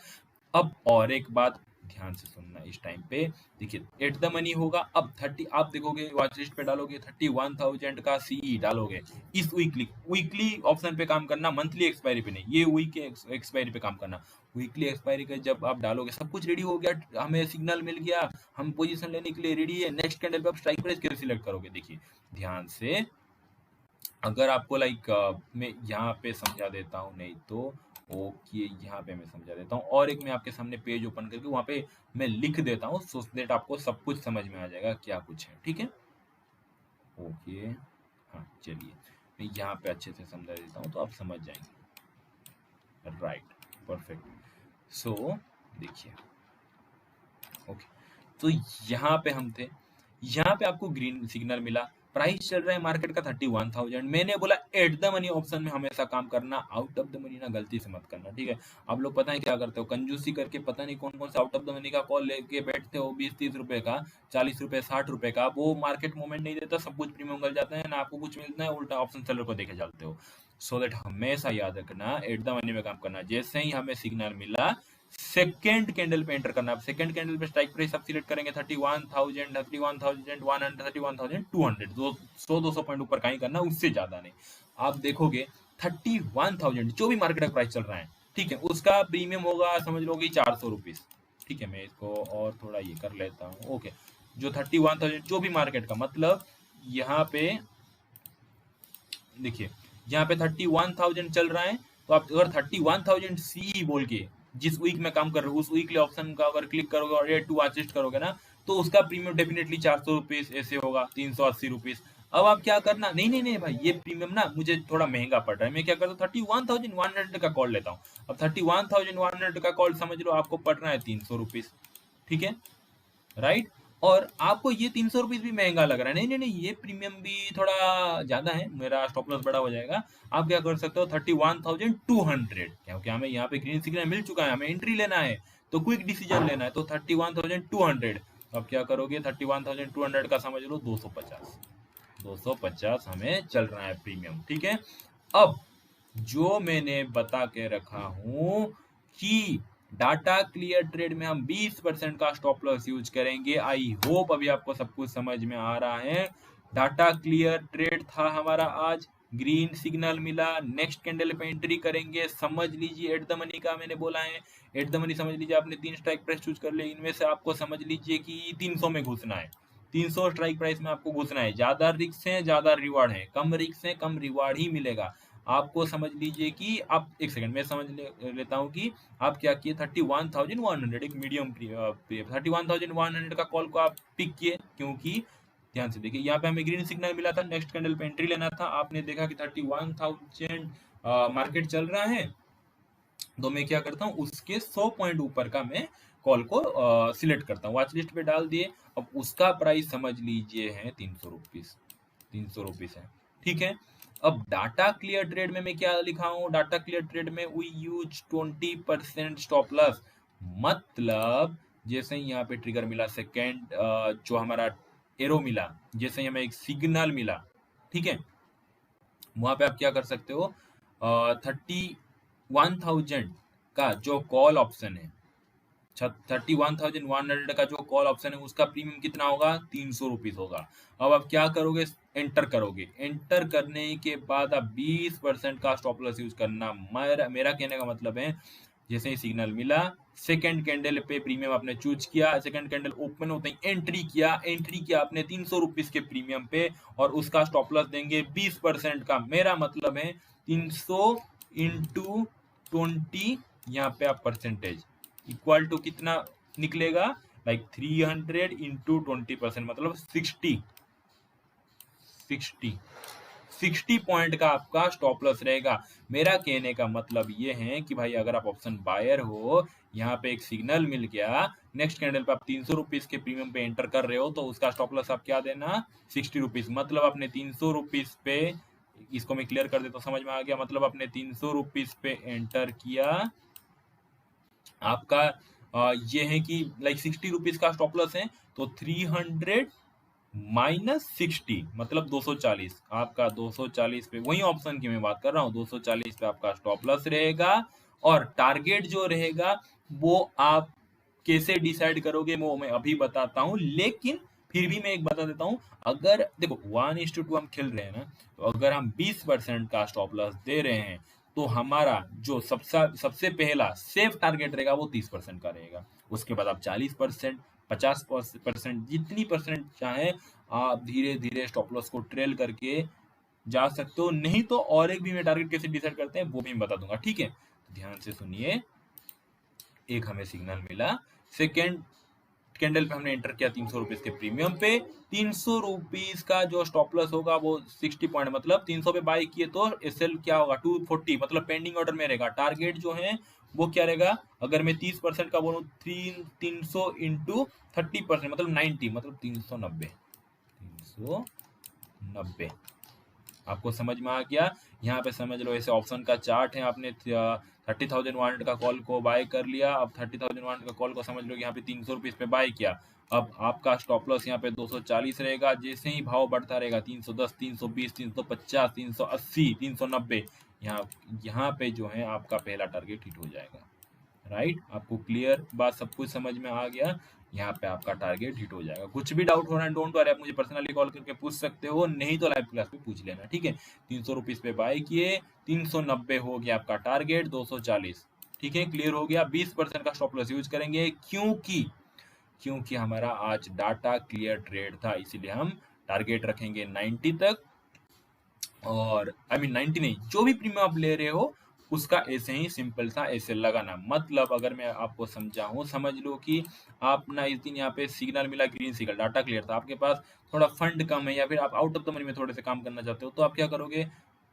अब और एक बात ध्यान से सुनना, इस टाइम पे देखिए एट द मनी होगा, अब 30 आप देखोगे वॉच लिस्ट पे डालोगे, 31,000 का सीई डालोगे, इस वीकली ऑप्शन पे काम करना, मंथली एक्सपायरी पे नहीं, ये वीक एक्सपायरी पे काम करना। वीकली एक्सपायरी का जब आप डालोगे, सब कुछ रेडी हो गया, हमें सिग्नल मिल गया, हम पोजीशन लेने के लिए रेडी है, नेक्स्ट कैंडल पे आप स्ट्राइक प्राइस कैसे सिलेक्ट करोगे, देखिए ध्यान से, अगर आपको मैं यहाँ पे समझा देता हूँ, नहीं तो ओके यहाँ पे मैं समझा देता हूँ, और एक मैं आपके सामने पेज ओपन करके वहाँ पे मैं लिख देता हूँ, सो दैट आपको सब कुछ समझ में आ जाएगा क्या कुछ है, ठीक है। ओके हाँ चलिए मैं यहाँ पे अच्छे से समझा देता हूँ तो आप समझ जाएंगे, राइट, परफेक्ट। सो देखिए ओके, तो यहाँ पे हम थे, यहाँ पे आपको ग्रीन सिग्नल मिला, प्राइस चल रहा है मार्केट का 31,000, मैंने बोला एट द मनी ऑप्शन में हमेशा काम करना, आउट ऑफ द मनी ना गलती से मत करना, ठीक है। आप लोग पता है क्या करते हो, कंजूसी करके पता नहीं कौन कौन सा आउट ऑफ द मनी का कॉल लेके बैठते हो, 20-30 रुपए का, 40 रुपए 60 रुपए का, वो मार्केट मूवमेंट नहीं देता, सब कुछ प्रीमियम गल जाता है ना, आपको कुछ मिलता है, उल्टा ऑप्शन सेलर को देखे चलते हो। सो दैट हमेशा याद रखना एट द मनी में काम करना, जैसे ही हमें सिग्नल मिला सेकेंड कैंडल पे एंटर करना है। सेकेंड कैंडल पे स्ट्राइक प्राइस आप सिलेक्ट करेंगे 31,000, 31,100, 31,200, 100-200 पॉइंट ऊपर का ही करना, उससे ज्यादा नहीं। आप देखोगे 31,000 जो भी मार्केट का प्राइस चल रहा है, ठीक है, उसका प्रीमियम होगा समझ लो कि 400 रुपीज, ठीक है। मैं इसको और थोड़ा ये कर लेता हूँ, ओके, जो 31,000 जो भी मार्केट का, मतलब यहाँ पे देखिए यहाँ पे 31,000 चल रहा है, तो आप अगर 31,000 सी बोल के जिस वीक में काम कर रहे हो उस वीकली ऑप्शन का अगर क्लिक करोगे और एड टू असिस्ट करोगे ना, तो उसका प्रीमियम डेफिनेटली 400 रुपीज ऐसे होगा, 380 रुपीज। अब आप क्या करना, नहीं नहीं नहीं भाई ये प्रीमियम ना मुझे थोड़ा महंगा पड़ रहा है, मैं क्या करता हूँ 31,100 का कॉल लेता हूँ। अब 31,100 का कॉल समझ लो आपको पड़ रहा है 300 रुपीज, ठीक है, राइट। और आपको ये 300 रुपीज भी महंगा लग रहा है, नहीं नहीं नहीं ये प्रीमियम भी थोड़ा ज्यादा है, मेरा स्टॉप लॉस बड़ा हो जाएगा। आप क्या कर सकते हो 31,200, क्योंकि हमें यहाँ पे ग्रीन सिग्नल मिल चुका है, हमें एंट्री लेना है तो क्विक डिसीजन लेना है, तो 31,200। अब क्या करोगे 31,200 का समझ लो 250 हमें चल रहा है प्रीमियम, ठीक है। अब जो मैंने बता के रखा हूं कि डाटा क्लियर ट्रेड में हम 20% का स्टॉप लॉस यूज करेंगे, आई होप अभी आपको सब कुछ समझ में आ रहा है। डाटा क्लियर ट्रेड था हमारा आज, ग्रीन सिग्नल मिला, नेक्स्ट कैंडल पे एंट्री करेंगे, समझ लीजिए एट द मनी का मैंने बोला है, एट द मनी समझ लीजिए आपने 3 स्ट्राइक प्राइस चूज कर लिए, इनमें से आपको समझ लीजिए कि 300 में घुसना है, 300 स्ट्राइक प्राइस में आपको घुसना है। ज्यादा रिस्क है ज्यादा रिवार्ड है, कम रिस्क है कम रिवार्ड ही मिलेगा आपको। समझ लीजिए कि आप एक सेकंड में लेता हूँ कि आप क्या किए 31,100 एक मीडियम 31,100 का कॉल को आप पिक किए, क्योंकि ध्यान से देखिए यहाँ पे हमें ग्रीन सिग्नल मिला था, नेक्स्ट कैंडल पे एंट्री लेना था। आपने देखा कि 31,000 मार्केट चल रहा है, तो मैं क्या करता हूँ उसके 100 पॉइंट ऊपर का मैं कॉल को सिलेक्ट करता हूँ, वॉच लिस्ट पे डाल दिए। अब उसका प्राइस समझ लीजिए है 300 रुपीज, 300 रुपीज है, ठीक है। अब डाटा क्लियर ट्रेड में मैं क्या लिखा हूँ, डाटा क्लियर ट्रेड में वी यूज 20% स्टॉप लॉस। मतलब जैसे ही यहाँ पे ट्रिगर मिला, सेकेंड जो हमारा एरो मिला, जैसे ही हमें एक सिग्नल मिला, ठीक है, वहां पे आप क्या कर सकते हो, 31,000 का जो कॉल ऑप्शन है, 31,100 का जो कॉल ऑप्शन है, उसका प्रीमियम कितना होगा, 300 रुपीज होगा। अब आप क्या करोगे, एंटर करोगे। एंटर करने के बाद आप 20% का स्टॉप लॉस यूज करना। मेरा कहने का मतलब है, जैसे ही सिग्नल मिला, सेकंड कैंडल पे प्रीमियम आपने चूज किया, सेकंड कैंडल ओपन होते ही एंट्री किया आपने 300 रुपीज के प्रीमियम पे, और उसका स्टॉप लॉस देंगे 20% का। मेरा मतलब है 300 इंटू 20, यहाँ पे आप परसेंटेज इक्वल टू कितना निकलेगा, लाइक 300 इंटू 20%, मतलब 60 पॉइंट का आपका स्टॉप लॉस रहेगा। मेरा कहने का मतलब ये है कि भाई अगर आप ऑप्शन बायर हो, यहाँ पे एक सिग्नल मिल गया, नेक्स्ट कैंडल पे आप 300 रुपीज के प्रीमियम पे एंटर कर रहे हो, तो उसका स्टॉप लॉस आप क्या देना, 60 रुपीज। मतलब आपने 300 रुपीज पे, इसको मैं क्लियर कर देता हूँ, समझ में आ गया, मतलब आपने 300 रुपीज पे एंटर किया, आपका ये है कि लाइक 60 रुपीज का स्टॉप लॉस है, तो 300 -60 मतलब 240, आपका 240 पे, वही ऑप्शन की मैं बात कर रहा हूँ, 240 पे आपका स्टॉप लॉस रहेगा। और टारगेट जो रहेगा वो आप कैसे डिसाइड करोगे वो मैं अभी बताता हूँ, लेकिन फिर भी मैं एक बता देता हूँ। अगर देखो 1:2 हम खेल रहे हैं ना, तो अगर हम 20% का स्टॉप लॉस दे रहे हैं, तो हमारा जो सबसे पहला सेफ टारगेट रहेगा वो 30% का रहेगा। उसके बाद आप 40%, 50%, जितनी परसेंट चाहे आप धीरे धीरे स्टॉप लॉस को ट्रेल करके जा सकते हो। नहीं तो और एक भी मैं टारगेट कैसे डिसाइड करते हैं वो भी मैं बता दूंगा, ठीक है। ध्यान से सुनिए, एक हमें सिग्नल मिला, सेकेंड कैंडल पे हमने एंटर किया 300 रुपीज के प्रीमियम पे, 300 रुपीज का जो स्टॉप लॉस होगा वो 60 पॉइंट, मतलब 300 पे बाय किए तो एसएल क्या होगा 240, मतलब पेंडिंग ऑर्डर में रहेगा। टारगेट जो है वो क्या रहेगा, अगर मैं 30% का बोलूँ, 300 इंटू 30% मतलब 90, मतलब 390, 390। आपको समझ में आ गया। यहाँ पे समझ लो ऐसे ऑप्शन का चार्ट है, आपने 30,100 का कॉल को बाय कर लिया। अब 30,100 का कॉल को समझ लो यहाँ पे 300 रुपीज पे बाय किया। अब आपका स्टॉप लॉस यहाँ पे 240 रहेगा। जैसे ही भाव बढ़ता रहेगा 310, 320, 350, 380, 390, यहाँ यहाँ पे जो है आपका पहला टारगेट हिट हो जाएगा। राइट, आपको क्लियर बात सब कुछ समझ में आ गया। यहाँ पे आपका टारगेट हिट हो जाएगा। कुछ भी डाउट हो रहा है डोंट वरी, आप मुझे पर्सनली कॉल करके पूछ सकते हो, नहीं तो लाइव क्लास में पूछ लेना, ठीक है। 300 रुपीज पे बाय किए, 390 हो गया आपका टारगेट, 240, ठीक है, क्लियर हो गया। 20% का स्टॉप लॉस यूज करेंगे, क्योंकि हमारा आज डाटा क्लियर ट्रेड था, इसीलिए हम टारगेट रखेंगे 90 तक। और आई मीन 90 नहीं, जो भी प्रीमियम आप ले रहे हो उसका ऐसे ही सिंपल सा ऐसे लगाना। मतलब अगर मैं आपको समझाऊं, समझ लो कि आप ना इस दिन यहाँ पे सिग्नल मिला, ग्रीन सिग्नल, डाटा क्लियर था, आपके पास थोड़ा फंड कम है या फिर आप आउट ऑफ द मनी में थोड़े से काम करना चाहते हो, तो आप क्या करोगे,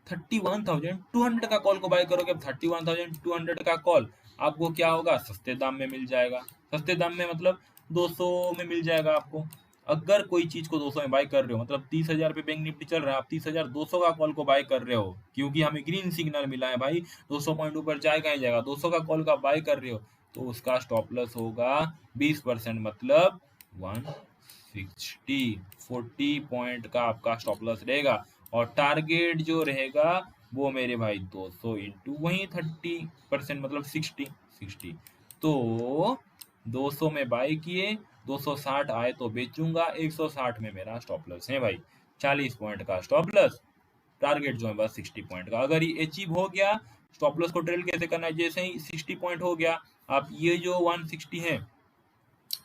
31,200 का कॉल को बाय करोगे। अब 31,200 का कॉल आपको क्या होगा, सस्ते दाम में मिल जाएगा। सस्ते दाम में मतलब 200 में मिल जाएगा आपको। अगर कोई चीज को 200 में बाय कर रहे हो, मतलब 30,000 पे बैंक निफ्टी चल रहा है, आप 30,200 का कॉल को बाय कर रहे हो, क्योंकि हमें ग्रीन सिग्नल मिला है भाई, 200 पॉइंट ऊपर जाएगा ही जाएगा। 200 का कॉल का बाय कर रहे हो, तो उसका स्टॉप लॉस होगा 20%, मतलब 160, 40 पॉइंट का आपका स्टॉप लॉस रहेगा। और टारगेट जो रहेगा वो मेरे भाई 200 इंटू वही 30%, मतलब 60। तो 200 में बाय किए, 260 आए तो बेचूंगा, 160 में मेरा स्टॉप लॉस है भाई, 40 पॉइंट का स्टॉप लॉस। टारगेट जो है बस 60 पॉइंट का। अगर ये अचीव हो गया, स्टॉप लॉस को ट्रेल कैसे करना है, जैसे ही 60 पॉइंट हो गया, आप ये जो 160 है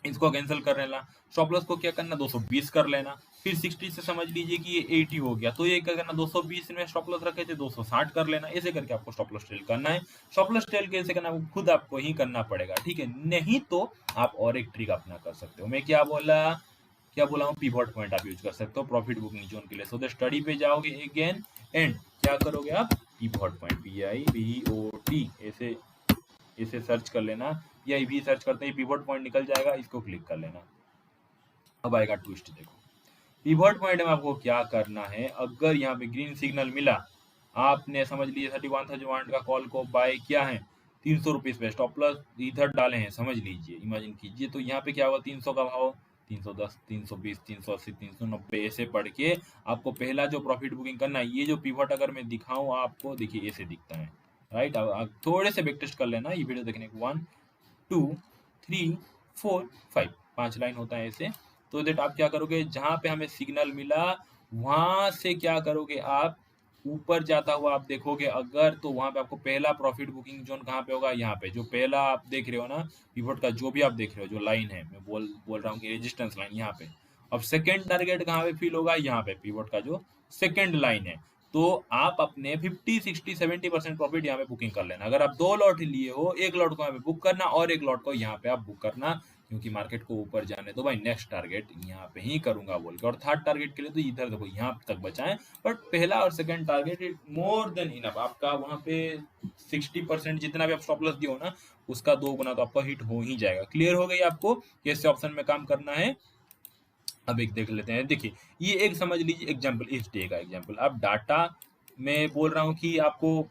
इसको कैंसिल कर लेना, स्टॉप लॉस को क्या करना 220 कर लेना, फिर 60 से समझ लीजिए कि ये 80 हो गया, तो ये क्या करना 220 में स्टॉप लॉस रखे थे 260 कर लेना, ऐसे करके आपको स्टॉप लॉस टेल करना है। स्टॉप लॉस टेल कैसे करना वो खुद आपको ही करना पड़ेगा, ठीक है। नहीं तो आप और एक ट्रिक अपना कर सकते हो। मैं क्या बोला हूँ, पिवट पॉइंट आप यूज कर सकते हो प्रॉफिट बुकिंग जोन के लिए। सो द स्टडी पे जाओगे अगेन एंड क्या करोगे आप, पिवट पॉइंट PIVOT ऐसे इसे सर्च कर लेना, या भी सर्च करते ही पिवट पॉइंट निकल जाएगा, इसको क्लिक कर लेना। अब आएगा ट्विस्ट, देखो पिवट पॉइंट में आपको क्या करना है, अगर यहाँ पे ग्रीन सिग्नल मिला, आपने समझ लीजिए 31,000 का कॉल को बाय किया है 300 रुपीज पे, स्टॉप लॉस इधर डाले हैं समझ लीजिए, इमेजिन कीजिए, तो यहाँ पे क्या होगा 300 का भाव 310 320 380 390 ऐसे पढ़ के आपको पहला जो प्रॉफिट बुकिंग करना है, ये जो पिवट अगर मैं दिखाऊं आपको, देखिए ऐसे दिखता है, राइट। अब आप थोड़े से बैक टेस्ट कर लेना, ये वीडियो देखने को 1 2 3 4 5 5 लाइन होता है ऐसे। तो दैट आप क्या करोगे, जहां पे हमें सिग्नल मिला वहां से क्या करोगे, आप ऊपर जाता हुआ आप देखोगे अगर, तो वहां पे आपको पहला प्रॉफिट बुकिंग जोन कहाँ पे होगा, यहाँ पे जो पहला आप देख रहे हो ना पिवट का, जो भी आप देख रहे हो जो लाइन है, मैं बोल रहा हूँ कि रेजिस्टेंस लाइन यहाँ पे। अब सेकेंड टारगेट कहाँ पे फील होगा, यहाँ पे पिवट का जो सेकेंड लाइन है। तो आप अपने 50 60 70% प्रॉफिट यहाँ पे बुकिंग कर लेना। अगर आप 2 लॉट लिए हो, एक लॉट को यहाँ पे बुक करना और एक लॉट को यहाँ पे आप बुक करना, क्योंकि मार्केट को ऊपर जाने तो भाई नेक्स्ट टारगेट यहाँ पे ही करूंगा बोल के। और थर्ड टारगेट के लिए तो इधर देखो यहाँ तक बचाएं, बट पहला और second target is more than enough. आपका वहां पे 60% जितना भी आप स्टॉप लॉस दिए हो ना, उसका 2 गुना तो आपका हिट हो ही जाएगा। क्लियर हो गई आपको कैसे ऑप्शन में काम करना है। अब एक देख लेते हैं, देखिए ये एक समझ लीजिए एग्जाम्पल, इस डे का एग्जाम्पल। अब डाटा मैं बोल रहा हूँ कि आपको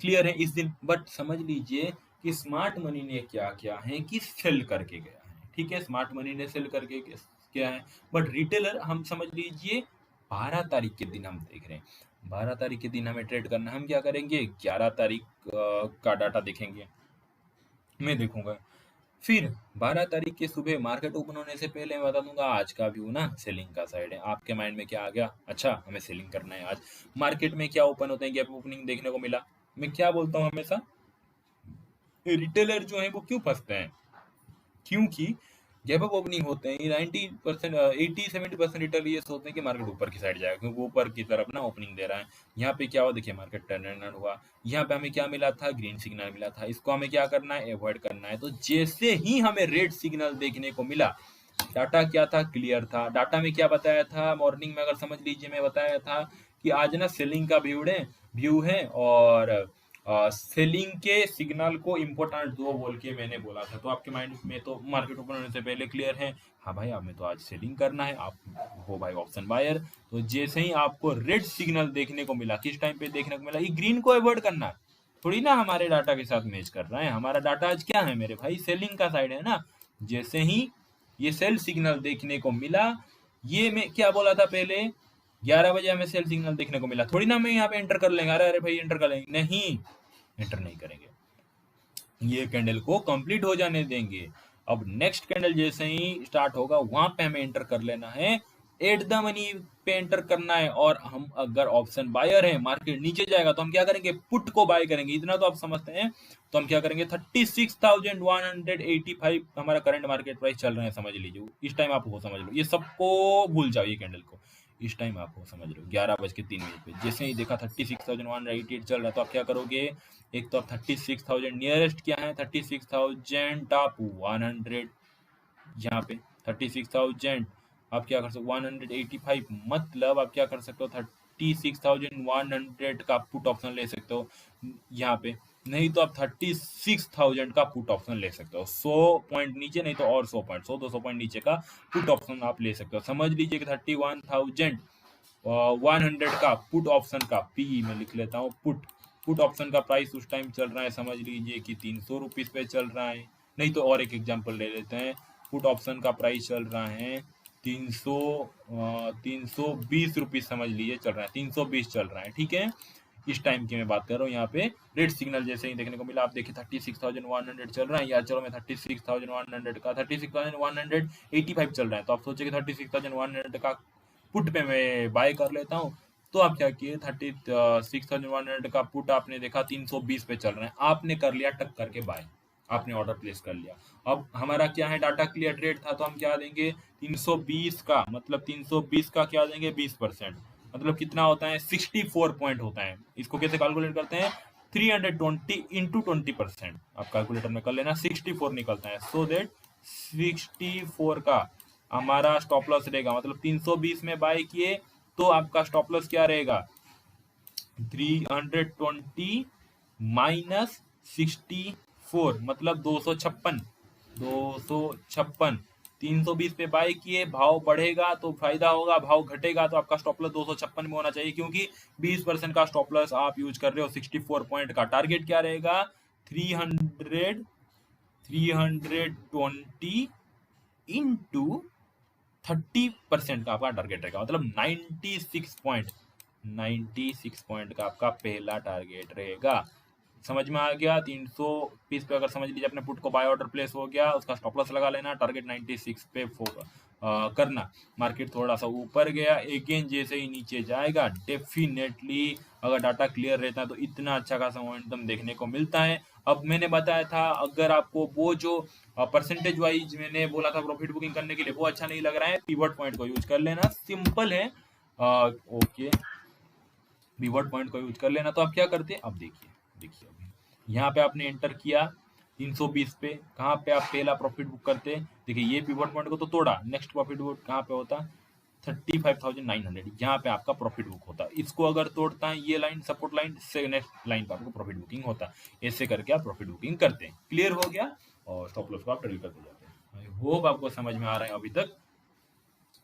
क्लियर है इस दिन, बट समझ लीजिए कि स्मार्ट मनी ने क्या किया है कि सेल करके गया है, ठीक है, स्मार्ट मनी ने सेल करके क्या है, बट रिटेलर हम समझ लीजिए 12 तारीख के दिन हम देख रहे हैं, 12 तारीख के दिन हमें ट्रेड करना है। हम क्या करेंगे, 11 तारीख का डाटा देखेंगे, मैं देखूंगा, फिर 12 तारीख के सुबह मार्केट ओपन होने से पहले मैं बता दूंगा आज का व्यू ना सेलिंग का साइड है। आपके माइंड में क्या आ गया, अच्छा हमें सेलिंग करना है आज। मार्केट में क्या ओपन होते हैं, गैप ओपनिंग देखने को मिला। मैं क्या बोलता हूँ हमेशा, रिटेलर जो है वो क्यों फंसते हैं, क्योंकि गैप अप ओपनिंग होते हैं 90% 80 70% रिटेलर ये सोचते हैं कि मार्केट ऊपर की साइड जाएगा, क्योंकि वो ऊपर की तरफ ना ओपनिंग दे रहा है। यहाँ पे क्या हुआ, देखिए मार्केट टर्न हुआ, यहाँ पे हमें क्या मिला था, ग्रीन सिग्नल मिला था, इसको हमें क्या करना है, अवॉइड करना है। तो जैसे ही हमें रेड सिग्नल देखने को मिला, डाटा क्या था, क्लियर था। डाटा में क्या बताया था, मॉर्निंग में अगर समझ लीजिए मैं बताया था कि आज ना सेलिंग का व्यू है और सेलिंग के सिग्नल को इम्पोर्टेंट दो बोल के मैंने बोला था। तो आपके माइंड में तो मार्केट ओपन होने से पहले क्लियर है, हाँ भाई हमें तो आज सेलिंग करना है, आप हो भाई ऑप्शन बायर। तो जैसे ही आपको रेड सिग्नल देखने को मिला, किस टाइम पे देखने को मिला, ये ग्रीन को अवॉइड करना है, थोड़ी ना हमारे डाटा के साथ मैच कर रहा है। हमारा डाटा आज क्या है मेरे भाई, सेलिंग का साइड है ना। जैसे ही ये सेल सिग्नल देखने को मिला, ये मैं क्या बोला था पहले, 11 बजे हमें सेल सिग्नल देखने को मिला, थोड़ी ना मैं यहाँ पे एंटर कर लेंगे, अरे अरे भाई एंटर कर लेंगे, नहीं एंटर नहीं करेंगे, ये कैंडल को कंप्लीट हो जाने देंगे। अब नेक्स्ट कैंडल जैसे ही स्टार्ट होगा वहां पे हमें एंटर कर लेना है, एट द मनी पे एंटर करना है। और हम अगर ऑप्शन बायर है, मार्केट नीचे जाएगा तो हम क्या करेंगे, पुट को बाय करेंगे, इतना तो आप समझते हैं। तो हम क्या करेंगे, 36,185 हमारा करंट मार्केट प्राइस चल रहा है समझ लीजिए, इस टाइम आप वो समझ लो, ये सबको भूल जाओ, ये कैंडल को इस टाइम आप वो समझ लो 11:03 पे जैसे ही देखा 36,188 चल रहा है, तो आप क्या करोगे, एक तो आप 36,000 नियरेस्ट क्या है, 36,000 टॉप 100, यहाँ पे 36,000 आप क्या कर सकते हो 185, मतलब आप क्या कर सकते हो 36,100 का पुट ऑप्शन ले सकते हो यहाँ पे। नहीं तो आप 36,000 का पुट ऑप्शन ले सकते हो, 100 पॉइंट नीचे, नहीं तो और 100 200 पॉइंट नीचे का पुट ऑप्शन आप ले सकते हो। समझ लीजिए कि 31,100 का पुट ऑप्शन का पी में लिख लेता हूँ, पुट ऑप्शन का प्राइस उस टाइम चल रहा है समझ लीजिए कि 300 रुपीज पे चल रहा है। नहीं तो और एक एग्जांपल ले लेते हैं, पुट ऑप्शन का प्राइस चल रहा है 320 रुपीज समझ लीजिए चल रहा है, 320 चल रहा है, ठीक है। इस टाइम की मैं बात कर रहा हूँ। यहाँ पे रेड सिग्नल जैसे ही देखने को मिला, आप देखिए 36,100 चल रहा है यार, चलो मैं 36,100 का 36,185 चल रहा है, तो आप सोचे कि 36,100 का पुट पे मैं बाय कर लेता हूँ। तो आप क्या किए, 36,100 का पुट आपने देखा 320 पे चल रहा है, आपने कर लिया टक करके बाय। आपने ऑर्डर प्लेस कर लिया। अब हमारा क्या है, डाटा क्लियर ट्रेड था, तो हम क्या देंगे 320 का, मतलब 320 का क्या देंगे 20%, मतलब कितना होता है 64 पॉइंट होता है। इसको कैसे कैलकुलेट करते हैं, 320 इंटू 20%, आप कैलकुलेटर में कर लेना, 64 निकलता है। सो देट 64 का हमारा स्टॉप लॉस रहेगा, मतलब 320 में बाय किए तो आपका स्टॉप लॉस क्या रहेगा, 320 माइनस 64, मतलब 256, 256। 320 पे बाय किए, भाव बढ़ेगा तो फायदा होगा, भाव घटेगा तो आपका स्टॉप लॉस 256 में होना चाहिए, क्योंकि 20% का स्टॉप लॉस आप यूज कर रहे हो। 64 पॉइंट का टारगेट क्या रहेगा, 300 320 इंटू 30% का आपका टारगेट रहेगा, मतलब 96 पॉइंट का आपका पहला टारगेट रहेगा। समझ में आ गया। 320 पे अगर समझ लीजिए अपने पुट को बाय ऑर्डर प्लेस हो गया, उसका स्टॉप लॉस लगा लेना, टारगेट 96 पे करना। मार्केट थोड़ा सा ऊपर गया, अगेन जैसे ही नीचे जाएगा, डेफिनेटली अगर डाटा क्लियर रहता है तो इतना अच्छा खासा मोमेंटम देखने को मिलता है। अब मैंने बताया था, अगर आपको वो जो परसेंटेज वाइज मैंने बोला था प्रॉफिट बुकिंग करने के लिए, वो अच्छा नहीं लग रहा है, पिवट पॉइंट को यूज कर लेना, सिंपल है। ओके, पिवट पॉइंट को यूज कर लेना। तो आप क्या करते हैं, अब देखिए, देखिए अभी यहाँ पे आपने एंटर किया 320 पे, कहाँ पे आप पहला प्रॉफिट बुक करते हैं, देखिए ये पिवट पॉइंट को तो तोड़ा, नेक्स्ट प्रॉफिट बुक कहाँ पे होता, 35,900, यहाँ पे आपका प्रॉफिट बुक होता। इसको अगर तोड़ता है ये लाइन, सपोर्ट लाइन से, नेक्स्ट लाइन पर आपको प्रॉफिट बुकिंग होता। ऐसे करके आप प्रॉफिट बुकिंग करते हैं। क्लियर हो गया, और स्टॉप लॉस को आप ट्रेल करते जाते हैं। आई होप आपको समझ में आ रहा है अभी तक।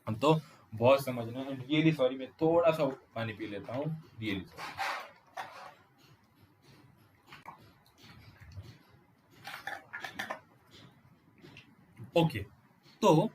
हम तो बहुत समझना है, रियली सॉरी, मैं थोड़ा सा पानी पी लेता हूँ, रियली सॉरी। ओके, तो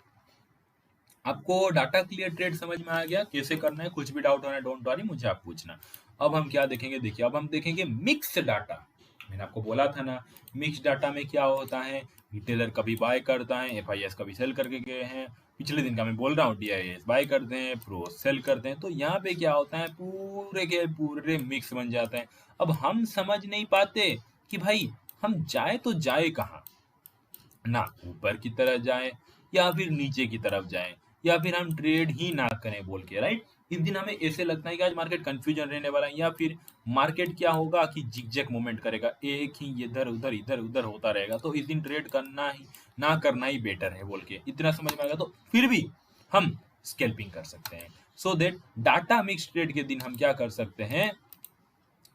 आपको डाटा क्लियर ट्रेड समझ में आ गया, कैसे करना है। कुछ भी डाउट होना डोंट वरी, मुझे आप पूछना। अब हम क्या देखेंगे, देखिए अब हम देखेंगे मिक्स डाटा। मैंने आपको बोला था ना, मिक्स डाटा में क्या होता है, रिटेलर कभी बाय करता है, एफआईएस कभी सेल करके गए हैं, पिछले दिन का मैं बोल रहा हूँ, डीआईएस बाय करते हैं, प्रो सेल करते हैं। तो यहाँ पे क्या होता है, पूरे के पूरे मिक्स बन जाते हैं। अब हम समझ नहीं पाते कि भाई हम जाए तो जाए कहाँ, ना ऊपर की तरफ जाएं या फिर नीचे की तरफ जाएं, या फिर हम ट्रेड ही ना करें बोल के, राइट। इस दिन हमें ऐसे लगता है कि आज मार्केट कंफ्यूजन रहने वाला है, या फिर मार्केट क्या होगा कि जिगजैग मूवमेंट करेगा, एक ही इधर उधर होता रहेगा, तो इस दिन ट्रेड करना ही ना करना ही बेटर है बोल के, इतना समझ में आएगा। तो फिर भी हम स्कैल्पिंग कर सकते हैं। So that data mix trade के दिन हम क्या कर सकते हैं,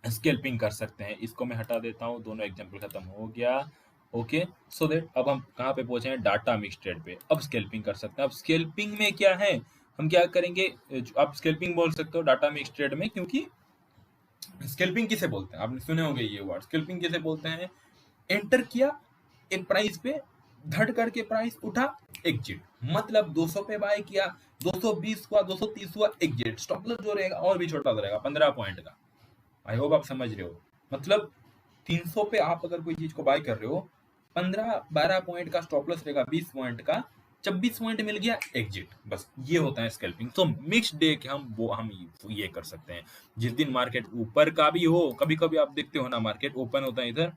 स्केल्पिंग कर सकते हैं। इसको मैं हटा देता हूँ, दोनों एग्जाम्पल खत्म हो गया। ओके, सो देट अब हम कहाँ पे पहुंचे हैं, डाटा मिक्स ट्रेड पे। अब स्केल्पिंग कर सकते हैं। अब स्केल्पिंग में क्या है, हम क्या करेंगे, आप स्केल्पिंग बोल सकते हो डाटा मिक्स ट्रेड में, क्योंकि स्केल्पिंग किसे बोलते हैं, आपने सुने होंगे ये वर्ड, स्केल्पिंग किसे बोलते हैं। एंटर किया एक प्राइस पे, धड़ करके प्राइस उठा, एग्जिट, मतलब 200 पे बाय किया, 220 हुआ, 230 हुआ, एग्जिट। स्टॉप लॉस जो रहेगा और भी छोटा रहेगा, 15 पॉइंट का। आई होप आप समझ रहे हो, मतलब 300 पे आप अगर कोई चीज को बाय कर रहे हो, 15-12 पॉइंट का स्टॉप लॉस रहेगा, 20 पॉइंट का, 26 पॉइंट मिल गया, एग्जिट। बस ये होता है स्कैल्पिंग। तो मिक्स डे के हम ये कर सकते हैं। जिस दिन मार्केट ऊपर का भी हो, कभी कभी आप देखते हो ना, मार्केट ओपन होता है इधर,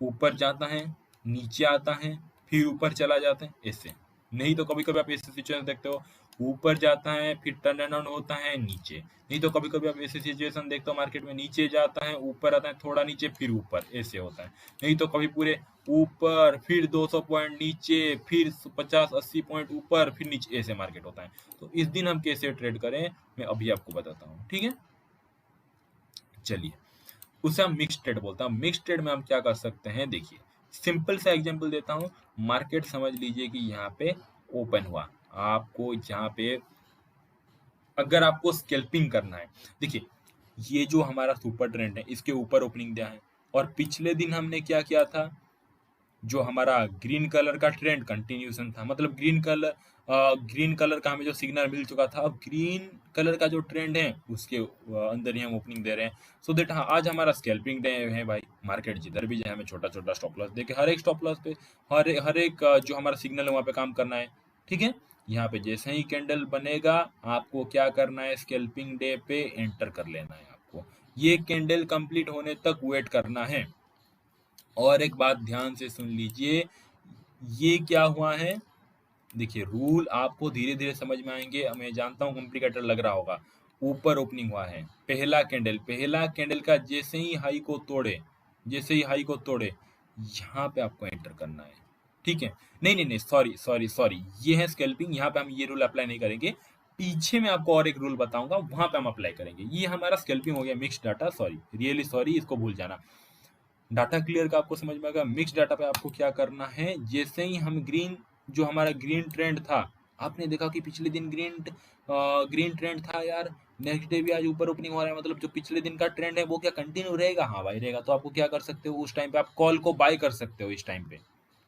ऊपर जाता है, नीचे आता है, फिर ऊपर चला जाता है, ऐसे। नहीं तो कभी कभी आप ऐसे सिचुएशन देखते हो, ऊपर जाता है, फिर टर्न अराउंड होता है, नीचे। नहीं तो कभी कभी आप ऐसे सिचुएशन देखते हो, मार्केट में नीचे जाता है, ऊपर आता है, थोड़ा नीचे, फिर ऊपर, ऐसे होता है। नहीं तो कभी पूरे ऊपर, फिर 200 पॉइंट नीचे, फिर 50-80 पॉइंट ऊपर, फिर नीचे, ऐसे मार्केट होता है। तो इस दिन हम कैसे ट्रेड करें, मैं अभी आपको बताता हूँ, ठीक है। चलिए, उसे हम मिक्स ट्रेड बोलता हूँ। मिक्स ट्रेड में हम क्या कर सकते हैं, देखिए सिंपल सा एग्जांपल देता हूँ। मार्केट समझ लीजिए कि यहाँ पे ओपन हुआ, आपको यहाँ पे अगर आपको स्कैल्पिंग करना है, देखिए ये जो हमारा सुपर ट्रेंड है, इसके ऊपर ओपनिंग दिया है, और पिछले दिन हमने क्या किया था, जो हमारा ग्रीन कलर का ट्रेंड कंटिन्यूशन था, मतलब ग्रीन कलर का हमें जो सिग्नल मिल चुका था, अब ग्रीन कलर का जो ट्रेंड है उसके अंदर ही हम ओपनिंग दे रहे हैं। सो देट हाँ, आज हमारा स्कैल्पिंग डे है भाई। मार्केट जिधर भी जाए हमें छोटा छोटा स्टॉप लॉस देके, हर एक स्टॉप लॉस पे, हर एक जो हमारा सिग्नल है वहाँ पे काम करना है, ठीक है। यहाँ पे जैसे ही कैंडल बनेगा, आपको क्या करना है, स्कैल्पिंग डे पे एंटर कर लेना है। आपको ये कैंडल कंप्लीट होने तक वेट करना है। और एक बात ध्यान से सुन लीजिए, ये क्या हुआ है, देखिए रूल आपको धीरे धीरे समझ में आएंगे। मैं जानता हूँ कॉम्प्लिकेटेड लग रहा होगा। ऊपर ओपनिंग हुआ है, पहला कैंडल का जैसे ही हाई को तोड़े, यहाँ पे आपको एंटर करना है, ठीक है। नहीं नहीं नहीं, सॉरी, ये है स्कैल्पिंग, यहाँ पे हम ये रूल अप्लाई नहीं करेंगे। पीछे में आपको और एक रूल बताऊंगा, वहां पे हम अप्लाई करेंगे। ये हमारा स्कैल्पिंग हो गया mix data, sorry really sorry, इसको भूल जाना। डाटा क्लियर का आपको समझ में आएगा। मिक्स डाटा पे आपको क्या करना है, जैसे ही हम ग्रीन, जो हमारा ग्रीन ट्रेंड था, आपने देखा कि पिछले दिन ग्रीन ट्रेंड था यार, नेक्स्ट डे भी आज ऊपर ओपनिंग हो रहा है, मतलब जो पिछले दिन का ट्रेंड है वो क्या कंटिन्यू रहेगा? हाँ भाई रहेगा। तो आपको क्या कर सकते हो, उस टाइम पे आप कॉल को बाय कर सकते हो। इस टाइम पे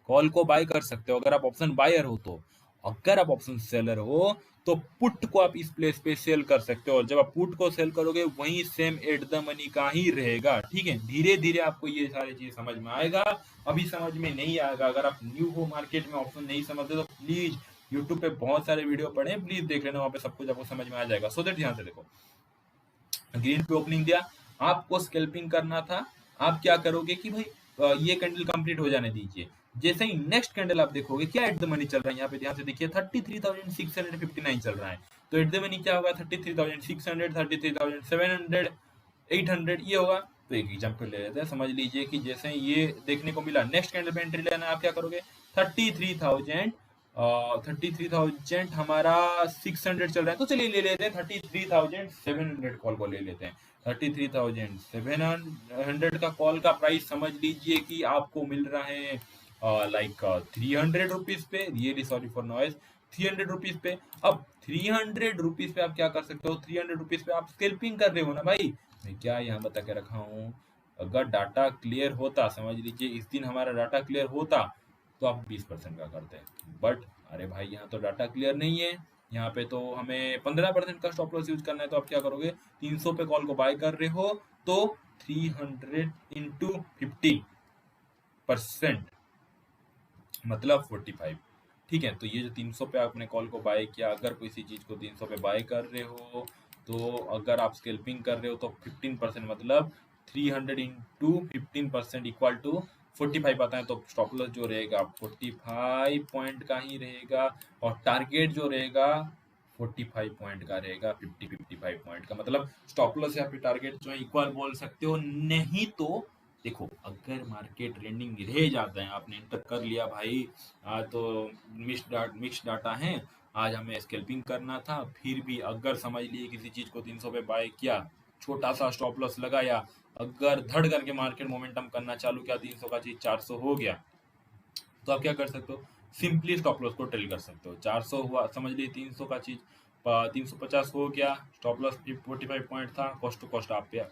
कॉल को बाय कर सकते हो अगर आप ऑप्शन बायर हो तो। अगर आप ऑप्शन सेलर हो तो पुट को आप इस प्लेस पे सेल कर सकते हो, और जब आप पुट को सेल करोगे वही सेम एट द मनी का ही रहेगा, ठीक है। धीरे धीरे आपको ये सारी चीज समझ में आएगा, अभी समझ में नहीं आएगा। अगर आप न्यू हो मार्केट में, ऑप्शन नहीं समझते, तो प्लीज यूट्यूब पे बहुत सारे वीडियो पढ़े, प्लीज देख लेना, वहां पे सब कुछ आपको समझ में आ जाएगा। सो दैट ध्यान से देखो, ग्रीन पे ओपनिंग दिया, आपको स्कैल्पिंग करना था। आप क्या करोगे कि भाई ये कैंडल कंप्लीट हो जाने दीजिए। जैसे ही नेक्स्ट कैंडल आप देखोगे क्या एट द मनी चल रहा है, यहाँ पे ध्यान से देखिए 33,659 चल रहा है। तो एट द मनी क्या होगा, 33,600, 33,700, 800 ये होगा। तो एक एग्जाम्पल ले लेते हैं, समझ लीजिए कि जैसे ये देखने को मिला, नेक्स्ट कैंडल पे एंट्री लेना है, आप क्या करोगे, 33,000 हमारा 600 चल रहा है, तो चलिए ले लेते हैं 33,700 कॉल को ले लेते हैं। 33,700 का कॉल का प्राइस समझ लीजिए कि आपको मिल रहा है लाइक 300 रुपीज पे, really sorry for noise, 300 rupees पे। अब 300 रुपीज पे आप क्या कर सकते हो, 300 रुपीज पे आप स्कैल्पिंग कर रहे हो ना भाई। मैं क्या यहाँ बता के रखा हूँ, अगर डाटा क्लियर होता, समझ लीजिए इस दिन हमारा डाटा क्लियर होता, तो आप 20% का करते हैं। बट अरे भाई यहाँ तो डाटा क्लियर नहीं है, यहाँ पे तो हमें 15% का स्टॉप लॉस यूज करना है। तो आप क्या करोगे, 300 पे कॉल को बाय कर रहे हो तो 300 इंटू 50% मतलब 45, ठीक है। तो ये जो 300 पे आपने कॉल को बाय किया, अगर किसी चीज को 300 पे बाय कर रहे हो, तो अगर आप स्कैल्पिंग कर रहे हो तो 15% मतलब 300 इंटू 15% इक्वल टू 45 आता है। तो स्टॉप लॉस जो रहेगा 45 पॉइंट का ही रहेगा, और टारगेट जो रहेगा 45 पॉइंट का रहेगा, 55 पॉइंट का। मतलब स्टॉप लॉस या फिर टारगेट जो है इक्वल बोल सकते हो। नहीं तो देखो, अगर मार्केट ट्रेंडिंग रह जाता है, आपने एंटर कर लिया भाई, आज तो मिक्स डाटा है, आज हमें स्कैल्पिंग करना था, फिर भी अगर समझ लिए किसी चीज को 300 पे बाय किया, छोटा सा स्टॉप लॉस लगाया, अगर धड़ करके मार्केट मोमेंटम करना चालू किया, 300 का चीज 400 हो गया, तो आप क्या कर सकते हो, सिंपली स्टॉप लॉस को टेल कर सकते हो। 400 हुआ, समझ लीजिए 300 का चीज 350 हो गया, स्टॉप लॉस 45 पॉइंट था, कॉस्ट टू कॉस्ट आप पे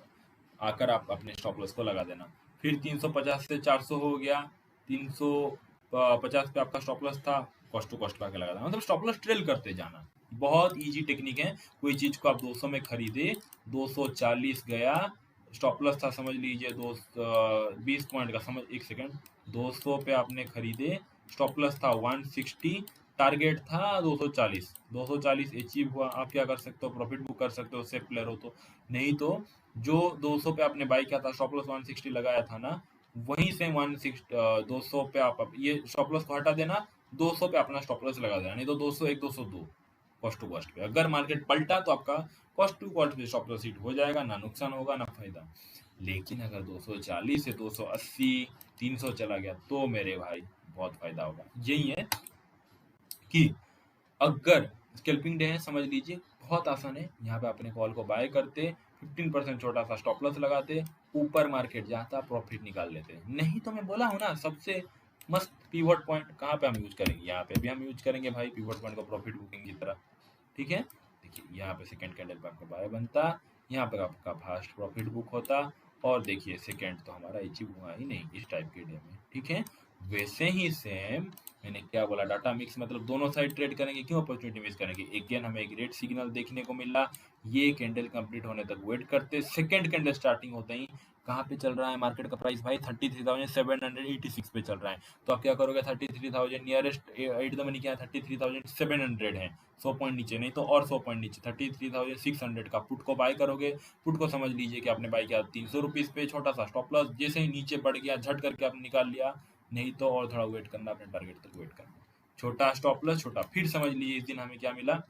आकर आप अपने स्टॉप लॉस को लगा देना। फिर 350 से 400 हो गया, 350 पे आपका स्टॉप लॉस था, कॉस्ट टू कॉस्ट आके लगा देना। मतलब स्टॉप लॉस ट्रेल करते जाना, बहुत इजी टेक्निक है। कोई चीज को आप 200 में खरीदे, 240 गया, स्टॉप लॉस था समझ लीजिए 20 पॉइंट का, समझ एक सेकंड, 200 पे आपने खरीदे, स्टॉप लॉस था 160, टारगेट था 240, 240 अचीव हुआ, आप क्या कर सकते हो, प्रॉफिट बुक कर सकते हो, सेफ प्लेयर हो तो। नहीं तो जो 200 पे आपने बाई किया था, स्टॉप लॉस 160 लगाया था ना, वहीं से 160 200 पे आप ये स्टॉप लॉस को हटा देना, 200 पे अपना स्टॉप लॉस लगा देना। नहीं तो 201 202 कॉस्ट टू कॉस्ट पे, अगर मार्केट पलटा तो आपका कॉस्ट टू कॉस्ट पे स्टॉप लॉस हिट हो जाएगा, ना नुकसान होगा ना फायदा। लेकिन अगर 240 से 280 300 चला गया, तो मेरे भाई बहुत फायदा होगा। यही है कि अगर स्कैल्पिंग डे है, समझ लीजिए बहुत आसान है। यहाँ पे अपने कॉल को बाय करते, 15% छोटा सा स्टॉप लॉस लगाते, ऊपर मार्केट जाता प्रॉफिट निकाल लेते। नहीं तो मैं बोला हूँ ना, सबसे मस्त पिवट पॉइंट कहाँ पे हम यूज करेंगे, यहाँ पे भी हम यूज करेंगे भाई पिवट पॉइंट को प्रॉफिट बुकिंग की तरह, ठीक है। देखिए यहाँ पे सेकंड कैंडल पे आपका बाय बनता, यहाँ पे आपका फास्ट प्रॉफिट बुक होता, और देखिए सेकंड तो हमारा अचीव हुआ ही नहीं इस टाइप के डे में, ठीक है। वैसे ही सेम मैंने क्या बोला, डाटा मिक्स मतलब दोनों साइड ट्रेड करेंगे, क्यों अपॉर्चुनिटी मिस करेंगे। अगेन हमें एक रेड सिग्नल देखने को मिला, ये कैंडल कंप्लीट होने तक वेट करते, सेकंड कैंडल स्टार्टिंग होते ही कहाँ पे चल रहा है मार्केट का प्राइस भाई, 33,786 पे चल रहा है। तो आप क्या करोगे, 33,000 नियरेस्ट एट द मनी क्या है, 33,700 है, 100 पॉइंट नीचे, नहीं तो और 100 पॉइंट नीचे 33,600 का पुट को बाय करोगे। पुट को समझ लीजिए कि आपने बाय किया 300 रुपीज पे, छोटा सा स्टॉप लॉस, जैसे ही नीचे बढ़ गया झट करके आपने निकाल लिया, नहीं तो और थोड़ा वेट करना, अपने टारगेट तक वेट करना। छोटा स्टॉप लॉस छोटा, फिर समझ लीजिए इस दिन हमें क्या मिला।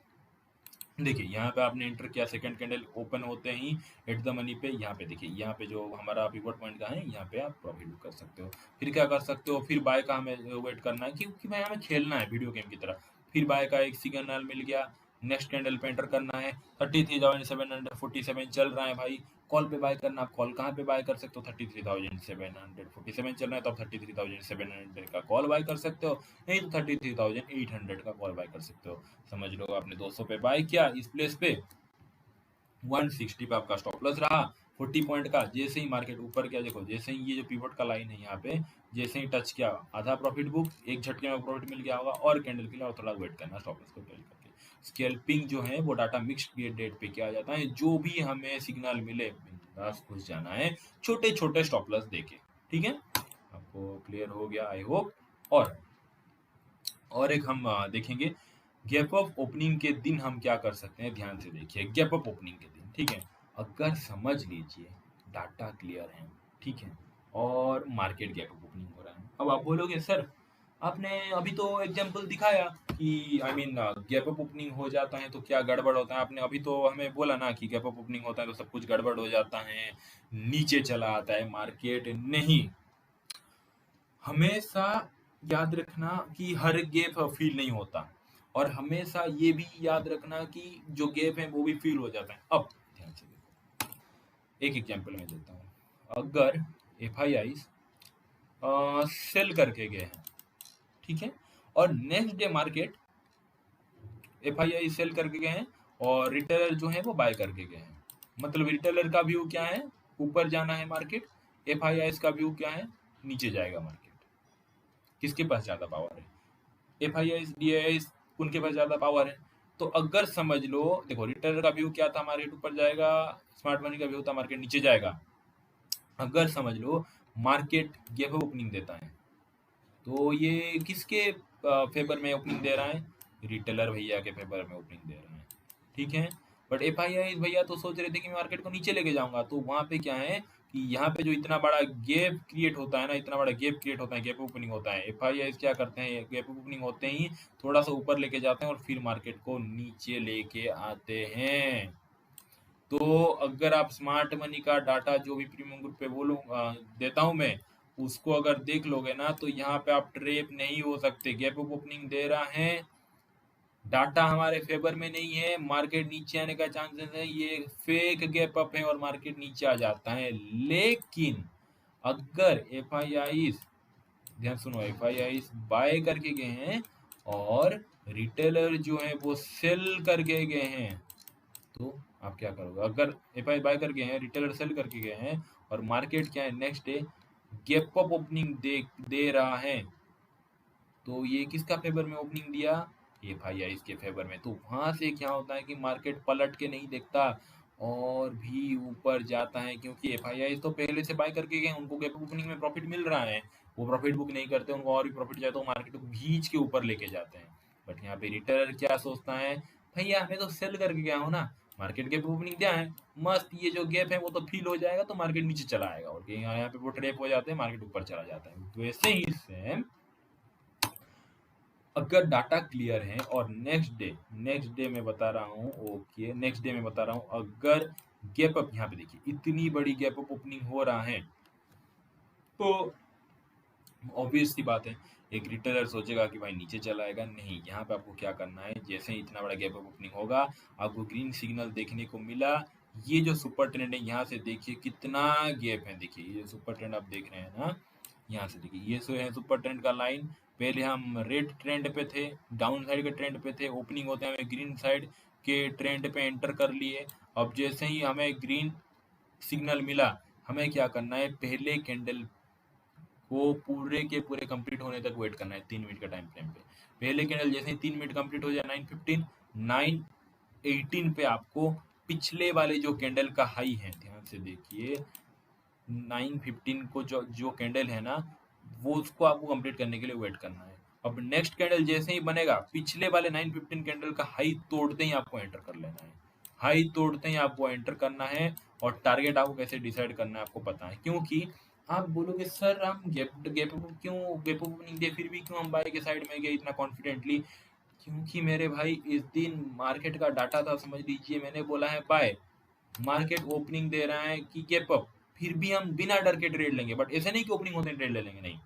देखिए यहाँ पे आपने एंटर किया, सेकंड कैंडल ओपन होते ही एट द मनी पे, यहाँ पे देखिए, यहाँ पे जो हमारा पिवट पॉइंट का है, यहाँ पे आप प्रॉफिट बुक कर सकते हो। फिर क्या कर सकते हो, फिर बाय का हमें वेट करना है, क्योंकि भाई हमें खेलना है वीडियो गेम की तरह। फिर बाय का एक सिग्नल मिल गया, नेक्स्ट कैंडल पे एंटर करना है, 33,747 चल रहा है भाई, कॉल पे बाय करना। आप कॉल कहाँ पे बाय कर सकते हो, 33,747 चल रहा है तो आप 33,700 का कॉल बाय कर सकते हो, नहीं तो 33,800 का कॉल बाय कर सकते हो। समझ लो आपने 200 पे बाय किया, इस प्लेस पे 160 पे आपका स्टॉप लॉस रहा 40 पॉइंट का। जैसे ही मार्केट ऊपर गया, देखो जैसे ही ये जो पिवट का लाइन है यहाँ पे जैसे ही टच किया, आधा प्रॉफिट बुक, एक झटके में प्रॉफिट मिल गया होगा, और कैंडल के लिए और थोड़ा वेट करना स्टॉप लॉस को टेल करके। स्कैल्पिंग जो है वो डाटा मिक्स्ड के डेट पे किया जाता है, जो भी हमें सिग्नल मिले बिंदास घुस जाना है, छोटे छोटे स्टॉप लॉस देके। ठीक है, आपको क्लियर हो गया आई होप। और एक हम देखेंगे गैप अप ओपनिंग के दिन हम क्या कर सकते हैं, ध्यान से देखिए। गैप अप ओपनिंग के दिन, ठीक है, अगर समझ लीजिए डाटा क्लियर है, ठीक है, और मार्केट गैप अप ओपनिंग हो रहा है। अब आप बोलोगे सर आपने अभी तो एग्जांपल दिखाया कि I mean gap up opening हो जाता है तो क्या गड़बड़ होता है, आपने अभी तो हमें बोला ना कि गैप अप ओपनिंग होता है तो सब कुछ गड़बड़ हो जाता है, नीचे चला आता है मार्केट। नहीं, हमेशा याद रखना कि हर गैप फील नहीं होता, और हमेशा ये भी याद रखना कि जो गैप है वो भी फील हो जाता है। अब ध्यान से देखो, एक एग्जांपल मैं देता हूँ। अगर एफ आई आई सेल करके गए हैं, ठीक है, और next day market F I I sell करके गए हैं, और रिटेलर जो है वो बाय करके गए हैं, मतलब रिटेलर का व्यू क्या है, ऊपर जाना है मार्केट, एफ आई आई का व्यू क्या है, नीचे जाएगा मार्केट। किसके पास ज्यादा पावर है, F I I D I, उनके पास ज्यादा पावर है। तो अगर समझ लो, देखो रिटेलर का व्यू क्या था, मार्केट ऊपर जाएगा, स्मार्ट मनी का व्यू था मार्केट नीचे जाएगा। अगर समझ लो मार्केट गैप ओपनिंग देता है, तो ये किसके फेवर में ओपनिंग दे रहा है, रिटेलर भैया के फेवर में ओपनिंग दे रहा है, ठीक है। बट एफ आई आई भैया तो सोच रहे थे कि मैं मार्केट को नीचे लेके जाऊंगा, तो वहां पे क्या है कि यहाँ पे जो इतना बड़ा गैप क्रिएट होता है ना, इतना बड़ा गैप क्रिएट होता है, गैप ओपनिंग होता है, एफ आई आई क्या करते हैं, गैप ओपनिंग होते ही थोड़ा सा ऊपर लेके जाते हैं और फिर मार्केट को नीचे लेके आते हैं। तो अगर आप स्मार्ट मनी का डाटा जो भी प्रीमियम ग्रुप पे देता हूं मैं, उसको अगर देख लोगे ना, तो यहाँ पे आप ट्रेप नहीं हो सकते। गैप अप ओपनिंग दे रहा है, डाटा हमारे फेवर में नहीं है, मार्केट नीचे आने का चांसेस है, ये फेक गैप अप है और मार्केट नीचे आ जाता है। लेकिन अगर एफ आई आई, ध्यान सुनो, एफ आई आई बाय करके गए हैं और रिटेलर जो है वो सेल करके गए हैं, तो आप क्या करोगे, अगर एफ आई बाय करके हैं, रिटेलर सेल करके गए हैं, और मार्केट क्या है next day gap up opening दे दे रहा है, तो ये किसका फेवर में ओपनिंग दिया, एफ आई आई के फेवर में। तो वहां से क्या होता है कि मार्केट पलट के नहीं देखता और भी ऊपर जाता है, क्योंकि एफ आई आई तो पहले से बाय करके गए, उनको गैप ओपनिंग में प्रॉफिट मिल रहा है, वो प्रॉफिट बुक नहीं करते, उनको और भी प्रॉफिट जाए तो मार्केट को खींच के ऊपर लेके जाते हैं। बट यहाँ पे रिटेलर क्या सोचता है, भैया मैं तो सेल करके गया हूँ ना, मार्केट गैप ओपनिंग दिया है, मस्त, ये जो गैप है वो तो फील हो जाएगा तो मार्केट नीचे चला आएगा, और यहाँ पे वो ट्रेप हो जाते हैं, मार्केट ऊपर चला जाता है। वैसे ही सेम, अगर डाटा क्लियर है और नेक्स्ट डे मैं बता रहा हूँ, ओके नेक्स्ट डे मैं बता रहा हूँ, अगर गैप अप, यहाँ पे देखिए इतनी बड़ी गैप अप ओपनिंग हो रहा है, तो ऑब्वियस सी बात है एक रिटेलर सोचेगा कि भाई नीचे चला आएगा। नहीं, यहाँ पे आपको क्या करना है, जैसे ही इतना बड़ा गैप अप ओपनिंग होगा, आपको ग्रीन सिग्नल देखने को मिला, ये जो सुपर ट्रेंड है यहाँ से देखिए कितना गैप है, देखिए ये सुपर ट्रेंड आप देख रहे हैं ना, यहाँ से देखिए ये सो है सुपर ट्रेंड का लाइन। पहले हम रेड ट्रेंड पे थे, डाउन साइड के ट्रेंड पे थे, ओपनिंग होते हमें ग्रीन साइड के ट्रेंड पे एंटर कर लिए। अब जैसे ही हमें ग्रीन सिग्नल मिला, हमें क्या करना है, पहले कैंडल वो पूरे के पूरे कंप्लीट होने तक वेट करना है 3 मिनट का टाइम फ्रेम पे। पहले कैंडल जैसे ही 3 मिनट कंप्लीट हो जाए 9:15, 9:18 पे आपको पिछले वाले जो कैंडल का हाई है, ध्यान से देखिए 9:15 को जो जो कैंडल है ना, वो उसको आपको कंप्लीट करने के लिए वेट करना है। अब नेक्स्ट कैंडल जैसे ही बनेगा, पिछले वाले 9:15 कैंडल का हाई तोड़ते ही आपको एंटर कर लेना है। हाई तोड़ते ही आपको एंटर करना है। और टारगेट आपको कैसे डिसाइड करना है आपको पता है, क्योंकि आप बोलोगे सर हम गैप गैप गैप अप नहीं दिए फिर भी क्यों हम बाय के साइड में गए इतना कॉन्फिडेंटली। क्योंकि मेरे भाई इस दिन मार्केट का डाटा था, समझ लीजिए मैंने बोला है बाय, मार्केट ओपनिंग दे रहा है कि गैप अप, फिर भी हम बिना डर के ट्रेड लेंगे। बट ऐसे नहीं कि ओपनिंग होते ट्रेड ले लेंगे, नहीं।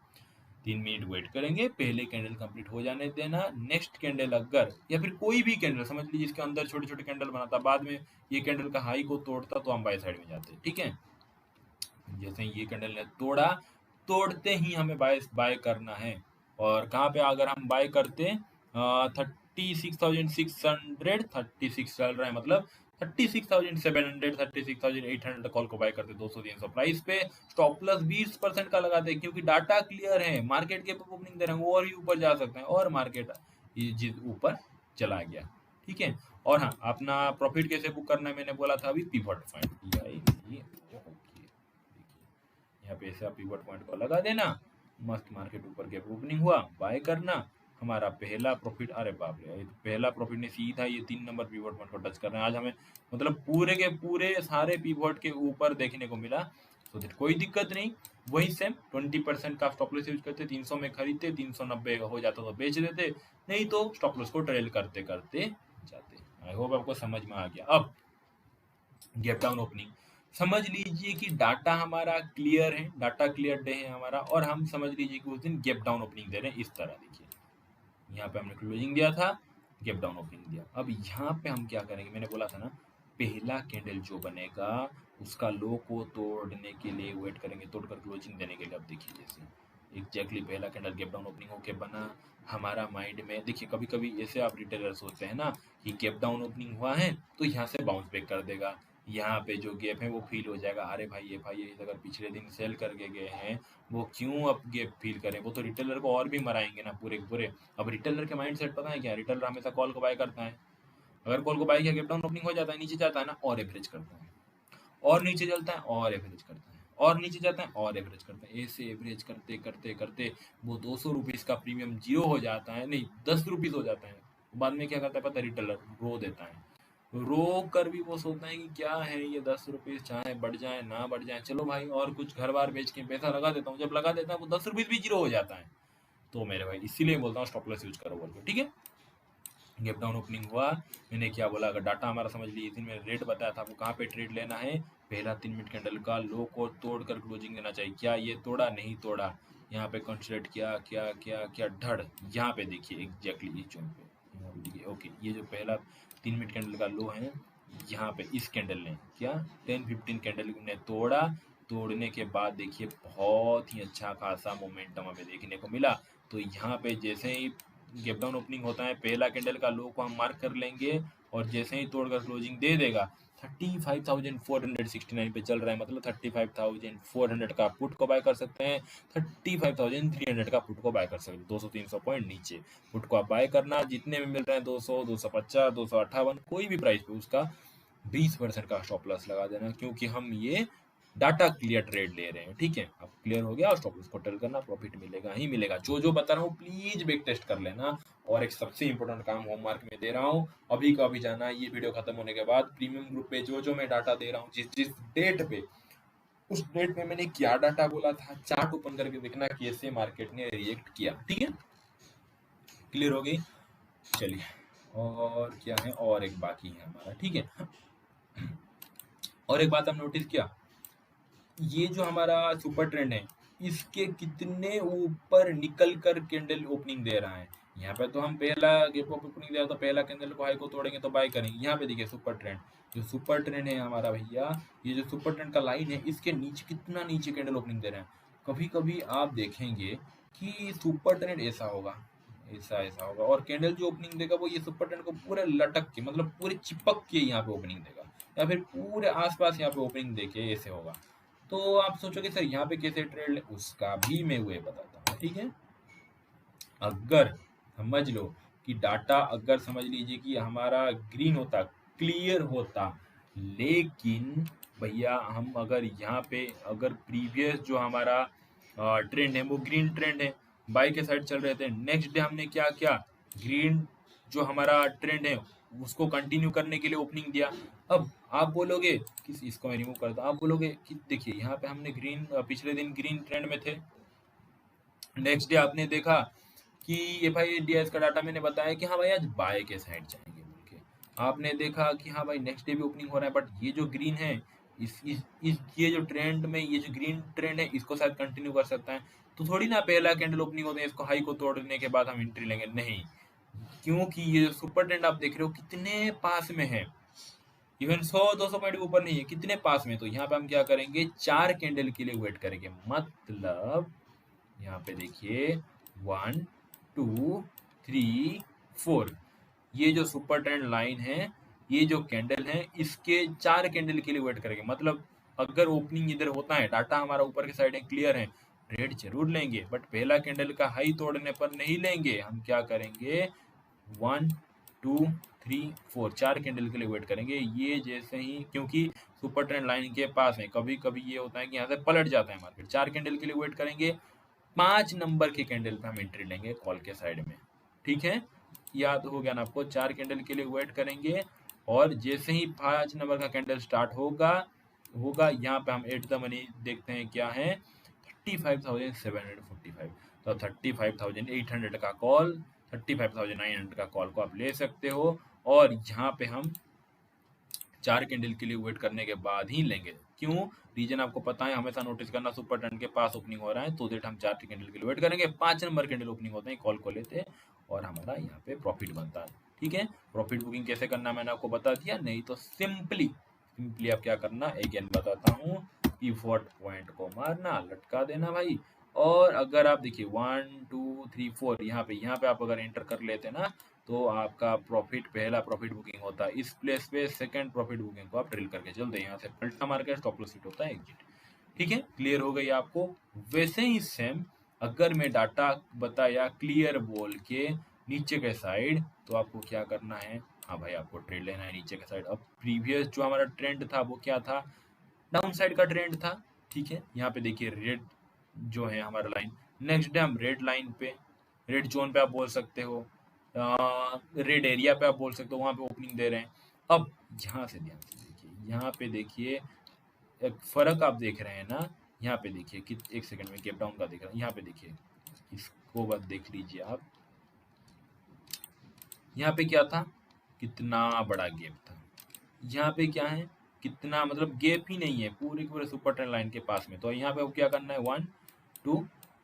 3 मिनट वेट करेंगे, पहले कैंडल कंप्लीट हो जाने देना, नेक्स्ट कैंडल अगर या फिर कोई भी कैंडल समझ लीजिए इसके अंदर छोटे छोटे कैंडल बनाता, बाद में ये कैंडल का हाई को तोड़ता तो हम बाय साइड में जाते, ठीक है। जैसे ही ये कैंडल ने तोड़ा, तोड़ते ही हमें बाय बाय करना है। और कहाँ पे अगर हम बाय करते 36,600, 36 चल रहा है मतलब 36,700, 36,800 कॉल को बाय करते 200-300 प्राइस पे। स्टॉप प्लस 20% का लगाते हैं, क्योंकि डाटा क्लियर है, मार्केट के ओपनिंग दे रहे हैं, वो और भी ऊपर जा सकते हैं, और मार्केट ये ऊपर चला गया, ठीक है। और हाँ, अपना प्रॉफिट कैसे बुक करना है मैंने बोला था अभी, पिवट पॉइंट यहाँ पे ऐसे आप पिवट पॉइंट को लगा देना, मस्त मार्केट ऊपर के ओपनिंग हुआ, बाय करना। हमारा पहला प्रॉफिट, अरे बाप रे, पहला प्रॉफिट ने सीधा ये 3 नंबर पिवट पॉइंट को टच कर रहे हैं आज हमें, मतलब पूरे के पूरे सारे पिवट के ऊपर देखने को मिला। तो कोई दिक्कत नहीं, वही सेम 20% का स्टॉप लॉस यूज करते, 300 में खरीदते, 390 हो जाता तो बेच देते, नहीं तो स्टॉप लॉस को ट्रेल करते करते जाते। आई होप आपको समझ में आ गया। अब गैप डाउन ओपनिंग, समझ लीजिए कि डाटा हमारा क्लियर है, डाटा क्लियर डे है हमारा, और हम समझ लीजिए कि उस दिन गैप डाउन ओपनिंग दे रहे हैं। इस तरह देखिए, यहाँ पे हमने क्लोजिंग दिया था, गैप डाउन ओपनिंग दिया। अब यहाँ पे हम क्या करेंगे, मैंने बोला था ना पहला कैंडल जो बनेगा उसका लो को तोड़ने के लिए वेट करेंगे, तोड़कर क्लोजिंग देने के लिए। अब देखिए जैसे एग्जैक्टली पहला कैंडल गैप डाउन ओपनिंग होके बना, हमारा माइंड में देखिए कभी कभी ऐसे आप रिटेलर सोचते हैं ना कि गैप डाउन ओपनिंग हुआ है तो यहाँ से बाउंस बैक कर देगा, यहाँ पे जो गैप है वो फील हो जाएगा, अरे भाई ये अगर पिछले दिन सेल करके गए हैं वो क्यों अब गैप फील करें, वो तो रिटेलर को और भी मराएंगे ना पूरे के पूरे। अब रिटेलर के माइंड सेट पता है क्या, रिटेलर हमेशा कॉल को बाय करता है, अगर कॉल को बाय किया गैप डाउन ओपनिंग हो जाता है, नीचे जाता है ना, और एवरेज करता है, और नीचे चलता है और एवरेज करता है, और नीचे जाता है और एवरेज करता है, ऐसे एवरेज करते करते करते वो 200 रुपीज़ का प्रीमियम जीरो हो जाता है, नहीं 10 रुपीज़ हो जाता है। बाद में क्या करता है पता है, रिटेलर रो देता है, रो कर भी वो सोचता है कि क्या है ये 10 रुपीज़, चाहे बढ़ जाए ना बढ़ जाए, चलो भाई और कुछ घर बार बेच के पैसा लगा देता हूँ, जब लगा देता है वो 10 रुपीज़ भी जीरो हो जाता है। तो मेरे भाई इसीलिए बोलता हूँ स्टॉप लॉस यूज करो बोल के, ठीक है। गैप डाउन ओपनिंग हुआ, मैंने क्या बोला, अगर डाटा हमारा समझ लीजिए दिन में रेट बताया था आपको कहाँ पे ट्रेड लेना है, पहला 3 मिनट कैंडल का लो को तोड़कर क्लोजिंग देना चाहिए। क्या ये तोड़ा, नहीं तोड़ा, यहाँ पे कंसिडर किया, क्या क्या क्या धड़, यहाँ पे देखिए एग्जैक्टली इस जोन पे, यहाँ पे देखिए ओके, ये जो पहला 3 मिनट कैंडल का लो है, यहाँ पे इस कैंडल ने क्या 10-15 कैंडल ने तोड़ा, तोड़ने के बाद देखिए बहुत ही अच्छा खासा मोमेंटम हमें देखने को मिला। तो यहाँ पे जैसे ही गैप डाउन ओपनिंग होता है, पहला कैंडल का लो को हम मार्क कर लेंगे, और जैसे ही तोड़कर क्लोजिंग दे देगा, 35,469 पे चल रहा है, मतलब 35,400 का पुट को बाय कर सकते हैं, 35,300 का पुट को बाय कर सकते हैं, 200-300 पॉइंट नीचे पुट को आप बाय करना, जितने में मिल रहे हैं 200, 250, 258, कोई भी प्राइस पे उसका 20% का स्टॉप लॉस लगा देना, क्योंकि हम ये डाटा क्लियर ट्रेड ले रहे हैं, ठीक है। अब क्लियर हो गया, स्टॉप लॉस को टेल करना, प्रॉफिट मिलेगा ही मिलेगा। जो जो बता रहा हूँ प्लीज बैक टेस्ट कर लेना। और एक सबसे इंपॉर्टेंट काम होमवर्क में दे रहा हूँ, अभी का अभी जाना, ये वीडियो खत्म होने के बाद प्रीमियम ग्रुप पे जो जो मैं डाटा दे रहा हूँ, जिस जिस डेट पे, उस डेट में मैंने क्या डाटा बोला था, चार्ट ओपन करके देखना कैसे मार्केट ने रिएक्ट किया, ठीक है। क्लियर हो गई, चलिए और क्या है, और एक बाकी है हमारा, ठीक है। और एक बात हम नोटिस किया, ये जो हमारा सुपर ट्रेंड है, इसके कितने ऊपर निकल कर कैंडल ओपनिंग दे रहा है। यहाँ पे तो हम पहला गैप अप ओपनिंग दे रहा, तो पहला कैंडल को हाई को तोड़ेंगे तो बाय करेंगे। यहाँ पे देखिए सुपर ट्रेंड, जो सुपर ट्रेंड है हमारा भैया, ये जो सुपर ट्रेंड का लाइन है, इसके नीचे कितना नीचे कैंडल ओपनिंग दे रहे हैं। कभी कभी आप देखेंगे कि सुपर ट्रेंड ऐसा होगा, ऐसा ऐसा होगा, और कैंडल जो ओपनिंग देगा वो ये सुपर ट्रेंड को पूरे लटक के, मतलब पूरे चिपक के यहाँ पे ओपनिंग देगा, या फिर पूरे आसपास यहाँ पे ओपनिंग देके ऐसे होगा। तो आप सोचोगे सर यहाँ पे कैसे ट्रेड ले, उसका भी मैं वही बताता हूँ, ठीक है। अगर समझ लो कि डाटा, अगर समझ लीजिए कि हमारा ग्रीन होता, क्लियर होता, लेकिन भैया हम अगर यहाँ पे अगर प्रीवियस जो हमारा ट्रेंड है वो ग्रीन ट्रेंड है, बाई के साइड चल रहे थे, नेक्स्ट डे हमने क्या किया, ग्रीन जो हमारा ट्रेंड है उसको कंटिन्यू करने के लिए ओपनिंग दिया। अब आप बोलोगे कि इसको मैं रिमूव करता हूँ, आप बोलोगे कि देखिए यहाँ पे हमने ग्रीन, पिछले दिन ग्रीन ट्रेंड में थे, नेक्स्ट डे आपने देखा कि एफआईडीएस का डाटा मैंने बताया कि हाँ भाई आज बाय के साइड जाएंगे बोल के, आपने देखा कि हाँ भाई नेक्स्ट डे भी ओपनिंग हो रहा है, बट ये जो ग्रीन है इस ये जो ट्रेंड में ये जो ग्रीन ट्रेंड है इसको शायद कंटिन्यू कर सकता है, तो थोड़ी ना पहला कैंडल ओपनिंग होते हैं इसको हाई को तोड़ने के बाद हम एंट्री लेंगे, नहीं। क्योंकि ये सुपर ट्रेंड आप देख रहे हो कितने पास में है, इवन 100-200 पॉइंट के ऊपर नहीं है, कितने पास में, तो यहाँ पे हम क्या करेंगे, 4 कैंडल के लिए वेट करेंगे। मतलब यहाँ पे देखिए 1 2 3 4, ये जो सुपर ट्रेंड लाइन है, ये जो कैंडल है, इसके 4 कैंडल के लिए वेट करेंगे। मतलब अगर ओपनिंग इधर होता है, डाटा हमारा ऊपर की साइड है, क्लियर है, ट्रेड जरूर लेंगे, बट पहला कैंडल का हाई तोड़ने पर नहीं लेंगे। हम क्या करेंगे, 1 2 3 4, 4 कैंडल के लिए वेट करेंगे। ये जैसे ही, क्योंकि सुपर ट्रेंड लाइन के पास है, कभी कभी ये होता है कि यहाँ से पलट जाता है मार्केट, 4 कैंडल के लिए वेट करेंगे। 5 नंबर के कैंडल पे हम एंट्री लेंगे कॉल के साइड में, ठीक है। याद हो गया ना आपको, 4 कैंडल के लिए वेट करेंगे, और जैसे ही 5 नंबर का कैंडल स्टार्ट होगा होगा यहाँ पे हम एट द मनी देखते हैं क्या है, 35,745, तो 35,800 का कॉल, 35,900 का कॉल को आप ले सकते हो, और यहाँ पे हम 4 कैंडल के लिए वेट करने के बाद ही लेंगे। क्यों, रीजन आपको पता है, हमेशा नोटिस करना, सुपर ट्रेंड के पास ओपनिंग हो रहा है तो देट हम 4 कैंडल के लिए वेट करेंगे, 5 नंबर कैंडल ओपनिंग होते हैं, कॉल को लेते हैं और हमारा यहाँ पे प्रॉफिट बनता है, ठीक है। प्रॉफिट बुकिंग कैसे करना मैंने आपको बता दिया, नहीं तो सिंपली आप क्या करना, अगेन बताता हूँ, पिवट पॉइंट को मारना, लटका देना भाई, और अगर आप देखिए 1 2 3 4 यहाँ पे आप अगर एंटर कर लेते ना, तो आपका प्रॉफिट, पहला प्रॉफिट बुकिंग होता है इस प्लेस पे, सेकंड प्रॉफिट बुकिंग को आप ड्रिल करके चलते हैं, यहाँ से पलटा मार के स्टॉप लॉस हिट होता है, एग्जिट, ठीक है। क्लियर हो गई आपको। वैसे ही सेम अगर मैं डाटा बताया क्लियर बोल के नीचे के साइड, तो आपको क्या करना है, हाँ भाई आपको ट्रेड लेना है नीचे के साइड। अब प्रीवियस जो हमारा ट्रेंड था वो क्या था, डाउन साइड का ट्रेंड था, ठीक है। यहाँ पे देखिए रेड जो है हमारा लाइन, नेक्स्ट डे हम रेड लाइन पे, रेड जोन पे आप बोल सकते हो, रेड एरिया पे आप बोल सकते हो, वहां पे ओपनिंग दे रहे हैं। अब यहाँ से ध्यान से देखिए, यहाँ पे देखिए एक फर्क आप देख रहे हैं ना, यहाँ पे देखिए कि एक सेकंड में गैप डाउन का देख रहा हूँ, यहाँ पे देखिए, इसको बस देख लीजिए आप, यहाँ पे क्या था, कितना बड़ा गैप था, यहाँ पे क्या है, कितना, मतलब गैप ही नहीं है, पूरे के पूरे सुपर ट्रेंड लाइन के पास में। तो यहाँ पे क्या करना है, 1 2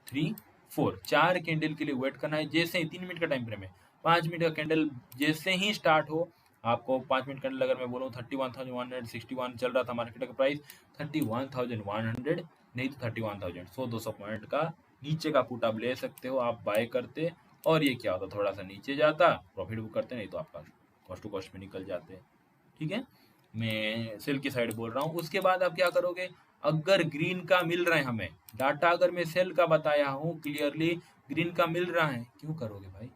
3 4, 4 कैंडल के लिए वेट करना है। जैसे ही 3 मिनट का टाइम फ्रेम है, 5 मिनट का कैंडल जैसे ही स्टार्ट हो, आपको 5 मिनट कैंडल अगर मैं बोलूँ 31,161 चल रहा था मार्केट का प्राइस, 31,100 नहीं तो 31,000, 100-200 पॉइंट का नीचे का पुट आप ले सकते हो, आप बाय करते, और ये क्या होता, थोड़ा सा नीचे जाता, प्रॉफिट बुक करते, नहीं तो आपका कॉस्ट टू कॉस्ट में निकल जाते, ठीक है। मैं सेल की साइड बोल रहा हूँ। उसके बाद आप क्या करोगे, अगर ग्रीन का मिल रहा है हमें डाटा, अगर मैं सेल का बताया हूँ क्लियरली, ग्रीन का मिल रहा है, क्यों करोगे भाई,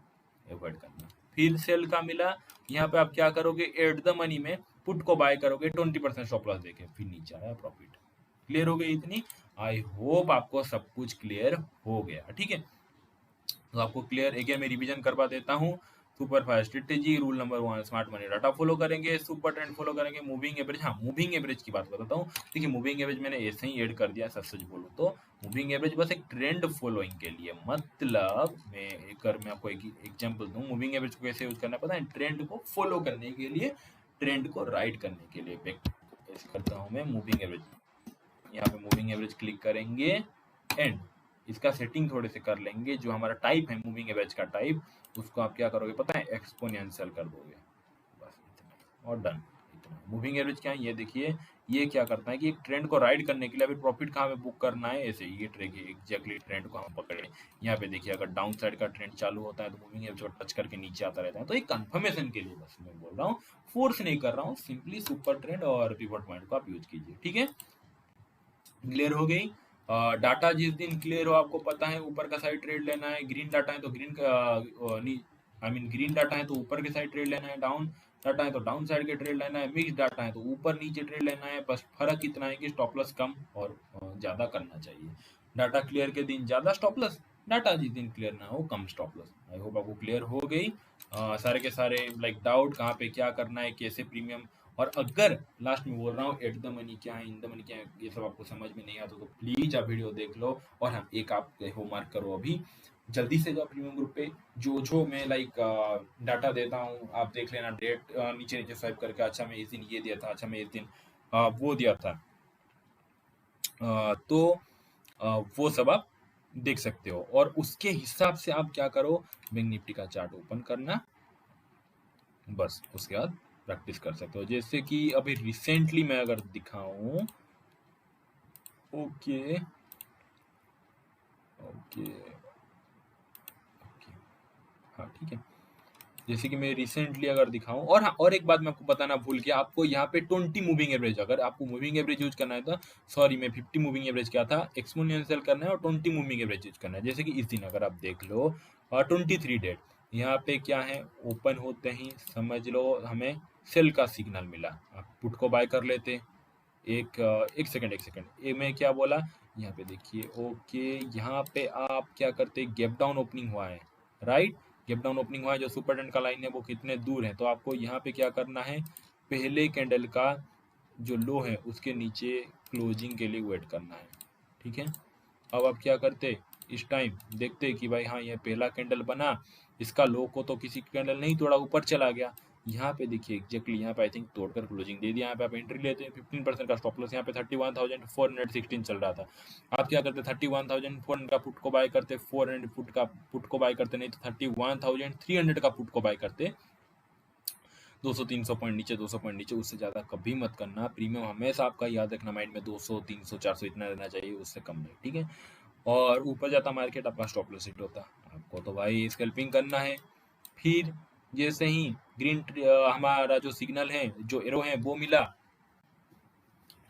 अवॉइड करना। फिर सेल का मिला, यहाँ पे आप क्या करोगे, एट द मनी में पुट को बाय करोगे 20% स्टॉप लॉस देके, फिर नीचे आया प्रॉफिट। क्लियर हो गई इतनी, आई होप आपको सब कुछ क्लियर हो गया, ठीक है। तो आपको क्लियर, अगेन मैं रिवीजन करवा देता हूँ। Super fast strategy, rule number 1, smart money data follow करेंगे, सुपर ट्रेंड फॉलो करेंगे, मूविंग एवरेज, हाँ मूविंग एवरेज की बात बताता हूँ। देखिए मूविंग एवरेज मैंने ऐसे ही ऐड कर दिया, सच बोलूँ तो मूविंग एवरेज बस एक ट्रेंड फॉलोइंग के लिए, मतलब मैं आपको एक एग्जांपल दूँ, मूविंग एवरेज को कैसे यूज करना पता है, ट्रेंड को फॉलो करने के लिए, ट्रेंड को राइड करने के लिए। ऐसे करता हूँ मैं मूविंग एवरेज, यहाँ पे मूविंग एवरेज क्लिक करेंगे, एंड इसका सेटिंग थोड़े से कर लेंगे, जो हमारा टाइप है मूविंग एवरेज का टाइप, उसको आप क्या करोगे पता है, एक्सपोनेंशियल कर दोगे, बस इतना और डन। इतना मूविंग एवरेज क्या है, ये देखिए, ये क्या करता है कि एक ट्रेंड को राइड करने के लिए अभी प्रॉफिट कहाँ पे बुक करना है, ऐसे ये ट्रेड एग्जैक्टली ट्रेंड को हम पकड़े। यहाँ पे देखिए अगर डाउन साइड का ट्रेंड चालू होता है तो मूविंग एवरेज को टच करके नीचे आता रहता है। तो एक कंफर्मेशन के लिए बस मैं बोल रहा हूँ, फोर्स नहीं कर रहा हूँ, सिंपली सुपर ट्रेंड और पिवट पॉइंट को आप यूज कीजिए, ठीक है। क्लियर हो गई। डाटा जिस दिन क्लियर हो, आपको पता है ऊपर का साइड ट्रेड लेना है, ग्रीन डाटा है तो ग्रीन का आई मीन ग्रीन डाटा है तो ऊपर के साइड ट्रेड लेना है, डाउन डाटा है तो डाउन साइड के ट्रेड लेना है, मिक्स डाटा है तो ऊपर नीचे ट्रेड लेना है। बस फर्क इतना है कि स्टॉप लॉस कम और ज़्यादा करना चाहिए। डाटा क्लियर के दिन ज़्यादा स्टॉप लॉस, डाटा जिस दिन क्लियर ना हो कम स्टॉप लॉस। आई होप आपको क्लियर हो गई सारे के सारे लाइक डाउट कहाँ पे क्या करना है, कैसे प्रीमियम। और अगर लास्ट में बोल रहा हूँ एट द मनी क्या है, इन द मनी क्या है, ये सब आपको समझ में नहीं आता तो प्लीज आप वीडियो देख लो। और हाँ, एक आप होमवर्क करो, अभी जल्दी से जाओ प्रीमियम ग्रुप पे। जो मैं लाइक डाटा देता हूँ आप देख लेना, डेट नीचे नीचे स्वाइप करके, अच्छा मैं इस दिन ये दिया था, अच्छा मैं इस दिन वो दिया था। तो वो सब आप देख सकते हो और उसके हिसाब से आप क्या करो, बैंक निफ्टी का चार्ट ओपन करना, बस उसके बाद प्रैक्टिस कर सकते हो। जैसे कि अभी रिसेंटली मैं अगर दिखाऊं, ओके ओके ओके, हाँ ठीक है। जैसे कि मैं रिसेंटली अगर दिखाऊं, और हाँ, और एक बात मैं आपको बताना भूल गया, आपको यहाँ पे 20 मूविंग एवरेज, अगर आपको मूविंग एवरेज यूज करना है तो सॉरी मैं 50 मूविंग एवरेज क्या था, एक्सपोनेंशियल करना है और 20 मूविंग एवरेज यूज करना है। जैसे कि इस दिन अगर आप देख लो 23 डेट, यहाँ पे क्या है, ओपन होते ही समझ लो हमें सेल का सिग्नल मिला, आप पुट को बाय कर लेते। एक सेकंड ये मैं क्या बोला, यहाँ पे देखिए, ओके यहाँ पे आप क्या करते, गैप डाउन ओपनिंग हुआ है, राइट, गैप डाउन ओपनिंग हुआ है, जो सुपर ट्रेंड का लाइन है वो कितने दूर है, तो आपको यहाँ पे क्या करना है, पहले कैंडल का जो लो है उसके नीचे क्लोजिंग के लिए वेट करना है, ठीक है। अब आप क्या करते, इस टाइम देखते कि भाई हाँ ये पहला कैंडल बना, इसका लो को तो किसी कैंडल नहीं तोड़ा, ऊपर चला गया। यहाँ पे देखिए एग्जैक्टली यहाँ पे आई थिंक तोड़कर क्लोजिंग दे दिया। यहाँ पे आप एंट्री लेते हैं 15% का स्टॉप लॉस, यहाँ पे 31,416 चल रहा था। आप क्या करते, 31,400 का पुट को बाय करते, 400 पुट का पुट को बाय करते, नहीं तो 31,300 का पुट को बाय करते। 200-300 पॉइंट नीचे, 200 पॉइंट नीचे, उससे ज़्यादा कभी मत करना। प्रीमियम हमेशा आपका याद रखना माइंड में, 200 300 400 इतना रहना चाहिए, उससे कम नहीं, ठीक है। और ऊपर जाता मार्केट, आपका स्टॉप लॉस हिट होता, आपको तो भाई स्कैल्पिंग करना है। फिर जैसे ही ग्रीन हमारा जो सिग्नल है, जो एरो है वो मिला,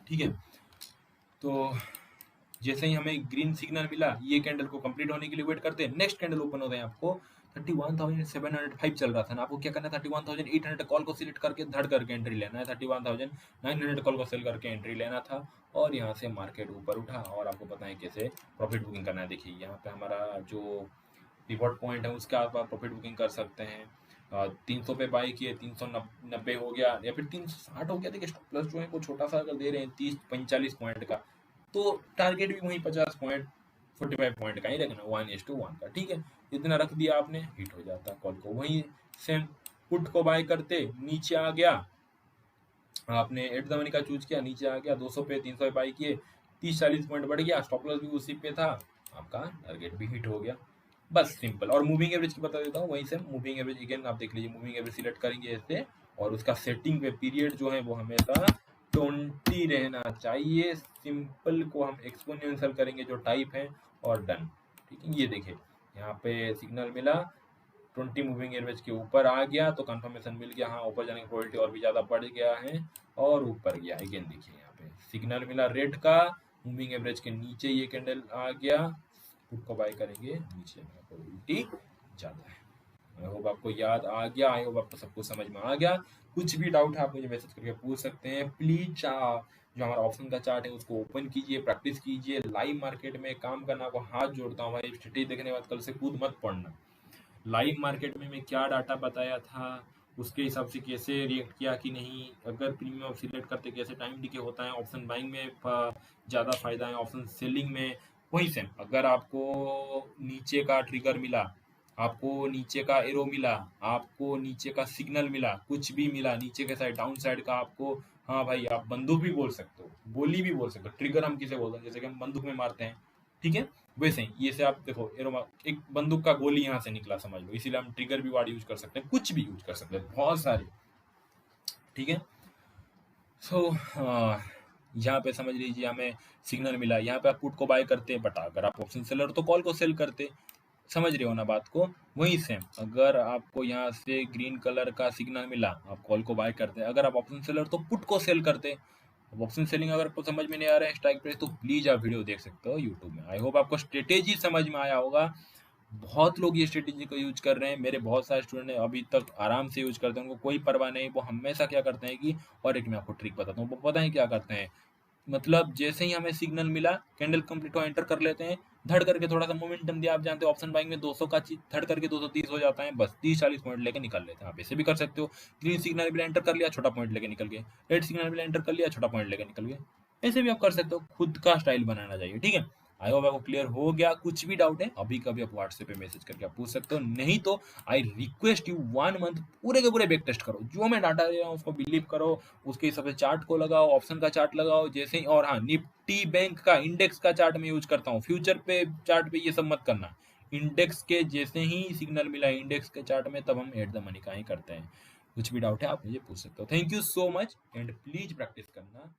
ठीक है, तो जैसे ही हमें ग्रीन सिग्नल मिला, ये कैंडल को कंप्लीट होने के लिए वेट करते हैं, नेक्स्ट कैंडल ओपन होता है, आपको 31,705 चल रहा था ना, आपको क्या करना है, 31,800 कॉल को सिलेक्ट करके धड़ करके एंट्री लेना है, 31,900 कॉल को सेल करके एंट्री लेना था। और यहाँ से मार्केट ऊपर उठा और आपको पता है कैसे प्रॉफिट बुकिंग करना है। देखिए यहाँ पे हमारा जो पिवट पॉइंट है उसका आप प्रॉफिट बुकिंग कर सकते हैं। 300 पे बाई किए, 390 हो गया या फिर 360 हो गया। देखिए स्टॉप लॉस जो है वो छोटा सा अगर दे रहे हैं 30-45 पॉइंट का, तो टारगेट भी वही 50 पॉइंट 45 पॉइंट का ही रखना, 1:1 का, ठीक है। इतना रख दिया आपने, हिट हो जाता कॉल को। वही सेम पुट को बाय करते, नीचे आ गया, आपने एट द मनी का चूज किया, नीचे आ गया 200 पे, 300 पे बाई किए, 30-40 पॉइंट बढ़ गया, स्टॉप लॉस भी उसी पे था, आपका टारगेट भी हिट हो गया। बस सिंपल। और मूविंग एवरेज की बता देता हूँ, वहीं से मूविंग एवरेज अगेन आप देख लीजिए, मूविंग एवरेज सिलेक्ट करेंगे ऐसे, और उसका सेटिंग पे पीरियड जो है वो हमेशा 20 रहना चाहिए। सिंपल को हम एक्सपोनेंशियल करेंगे जो टाइप है, और डन, ठीक है। ये देखिए यहाँ पे सिग्नल मिला, 20 मूविंग एवरेज के ऊपर आ गया तो कंफर्मेशन मिल गया, हाँ ऊपर जाने की प्रोबेबिलिटी और भी ज़्यादा बढ़ गया है, और ऊपर गया। अगेन देखिए यहाँ पे सिग्नल मिला रेड का, मूविंग एवरेज के नीचे ये कैंडल आ गया, पुट को बाय करेंगे, नीचे प्रोबेबिलिटी ज़्यादा है। आई होप आपको याद आ गया, आई होप आपको सब कुछ समझ में आ गया। कुछ भी डाउट है आप मुझे मैसेज करके पूछ सकते हैं। प्लीज जो हमारा ऑप्शन का चार्ट है उसको ओपन कीजिए, प्रैक्टिस कीजिए। लाइव मार्केट में काम करना को हाथ जोड़ता हूँ भाई, स्ट्रेटेजी देखने के बाद कल से कूद मत पड़ना। लाइव मार्केट में मैं क्या डाटा बताया था, उसके हिसाब से कैसे रिएक्ट किया कि नहीं, अगर प्रीमियम सिलेक्ट करते कैसे टाइम डिके होता है, ऑप्शन बाइंग में ज़्यादा फायदा है, ऑप्शन सेलिंग में वही सेम। अगर आपको नीचे का ट्रिगर मिला, आपको नीचे का एरो मिला, आपको नीचे का सिग्नल मिला, कुछ भी मिला नीचे के साइड डाउन साइड का, आपको हाँ भाई आप बंदूक भी बोल सकते हो, गोली भी बोल सकते हो। ट्रिगर हम किसे बोलते हैं, जैसे कि हम बंदूक में मारते हैं, ठीक है, वैसे ही ये से आप देखो एरो, एक बंदूक का गोली यहाँ से निकला समझ लो, इसीलिए हम ट्रिगर भी वर्ड यूज कर सकते हैं, कुछ भी यूज कर सकते हैं, बहुत सारे, ठीक है। सो यहाँ पे समझ लीजिए हमें सिग्नल मिला, यहाँ पे आप पुट को बाय करते हैं, बट अगर आप ऑप्शन सेलर तो कॉल को सेल करते, समझ रहे हो ना बात को। वही सेम, अगर आपको यहाँ से ग्रीन कलर का सिग्नल मिला, आप कॉल को बाय करते, अगर आप ऑप्शन सेलर तो पुट को सेल करते। अब ऑप्शन सेलिंग अगर आपको समझ में नहीं आ रहा है स्ट्राइक प्राइस, तो प्लीज आप वीडियो देख सकते हो यूट्यूब में। आई होप आपको स्ट्रेटेजी समझ में आया होगा। बहुत लोग ये स्ट्रेटेजी को यूज कर रहे हैं, मेरे बहुत सारे स्टूडेंट हैं अभी तक आराम से यूज करते हैं, उनको कोई परवाह नहीं। वो हमेशा क्या करते हैं कि, और एक मैं आपको ट्रिक बताता हूँ, वो पता है क्या करते हैं, मतलब जैसे ही हमें सिग्नल मिला, कैंडल कंप्लीट हो, एंटर कर लेते हैं, धड़ करके थोड़ा सा मोमेंटम दिया, आप जानते हो ऑप्शन बाइंग में 200 का चीज धड़ करके 230 हो जाता है, बस 30-40 पॉइंट लेके निकल लेते हैं। आप ऐसे भी कर सकते हो, ग्रीन सिग्नल भी एंटर कर लिया, छोटा पॉइंट लेके निकल गए, रेड सिग्नल भी एंटर कर लिया, छोटा पॉइंट लेके निकल गए। ऐसे भी आप कर सकते हो, खुद का स्टाइल बनाना चाहिए, ठीक है। आई होप आपको क्लियर हो गया। कुछ भी डाउट है अभी कभी आप व्हाट्सएप पे मैसेज करके आप पूछ सकते हो, नहीं तो आई रिक्वेस्ट यू 1 मंथ पूरे के पूरे बैक टेस्ट करो, जो मैं डाटा दे रहा हूँ उसको बिलीव करो, उसके हिसाब से चार्ट को लगाओ, ऑप्शन का चार्ट लगाओ जैसे ही। और हाँ, निफ्टी बैंक का इंडेक्स का चार्ट मैं यूज करता हूँ, फ्यूचर पे चार्ट पे ये सब मत करना। इंडेक्स के जैसे ही सिग्नल मिला इंडेक्स के चार्ट में, तब हम एट द मनी का ही करते हैं। कुछ भी डाउट है आप मुझे पूछ सकते हो। Thank you so much and please practice करना।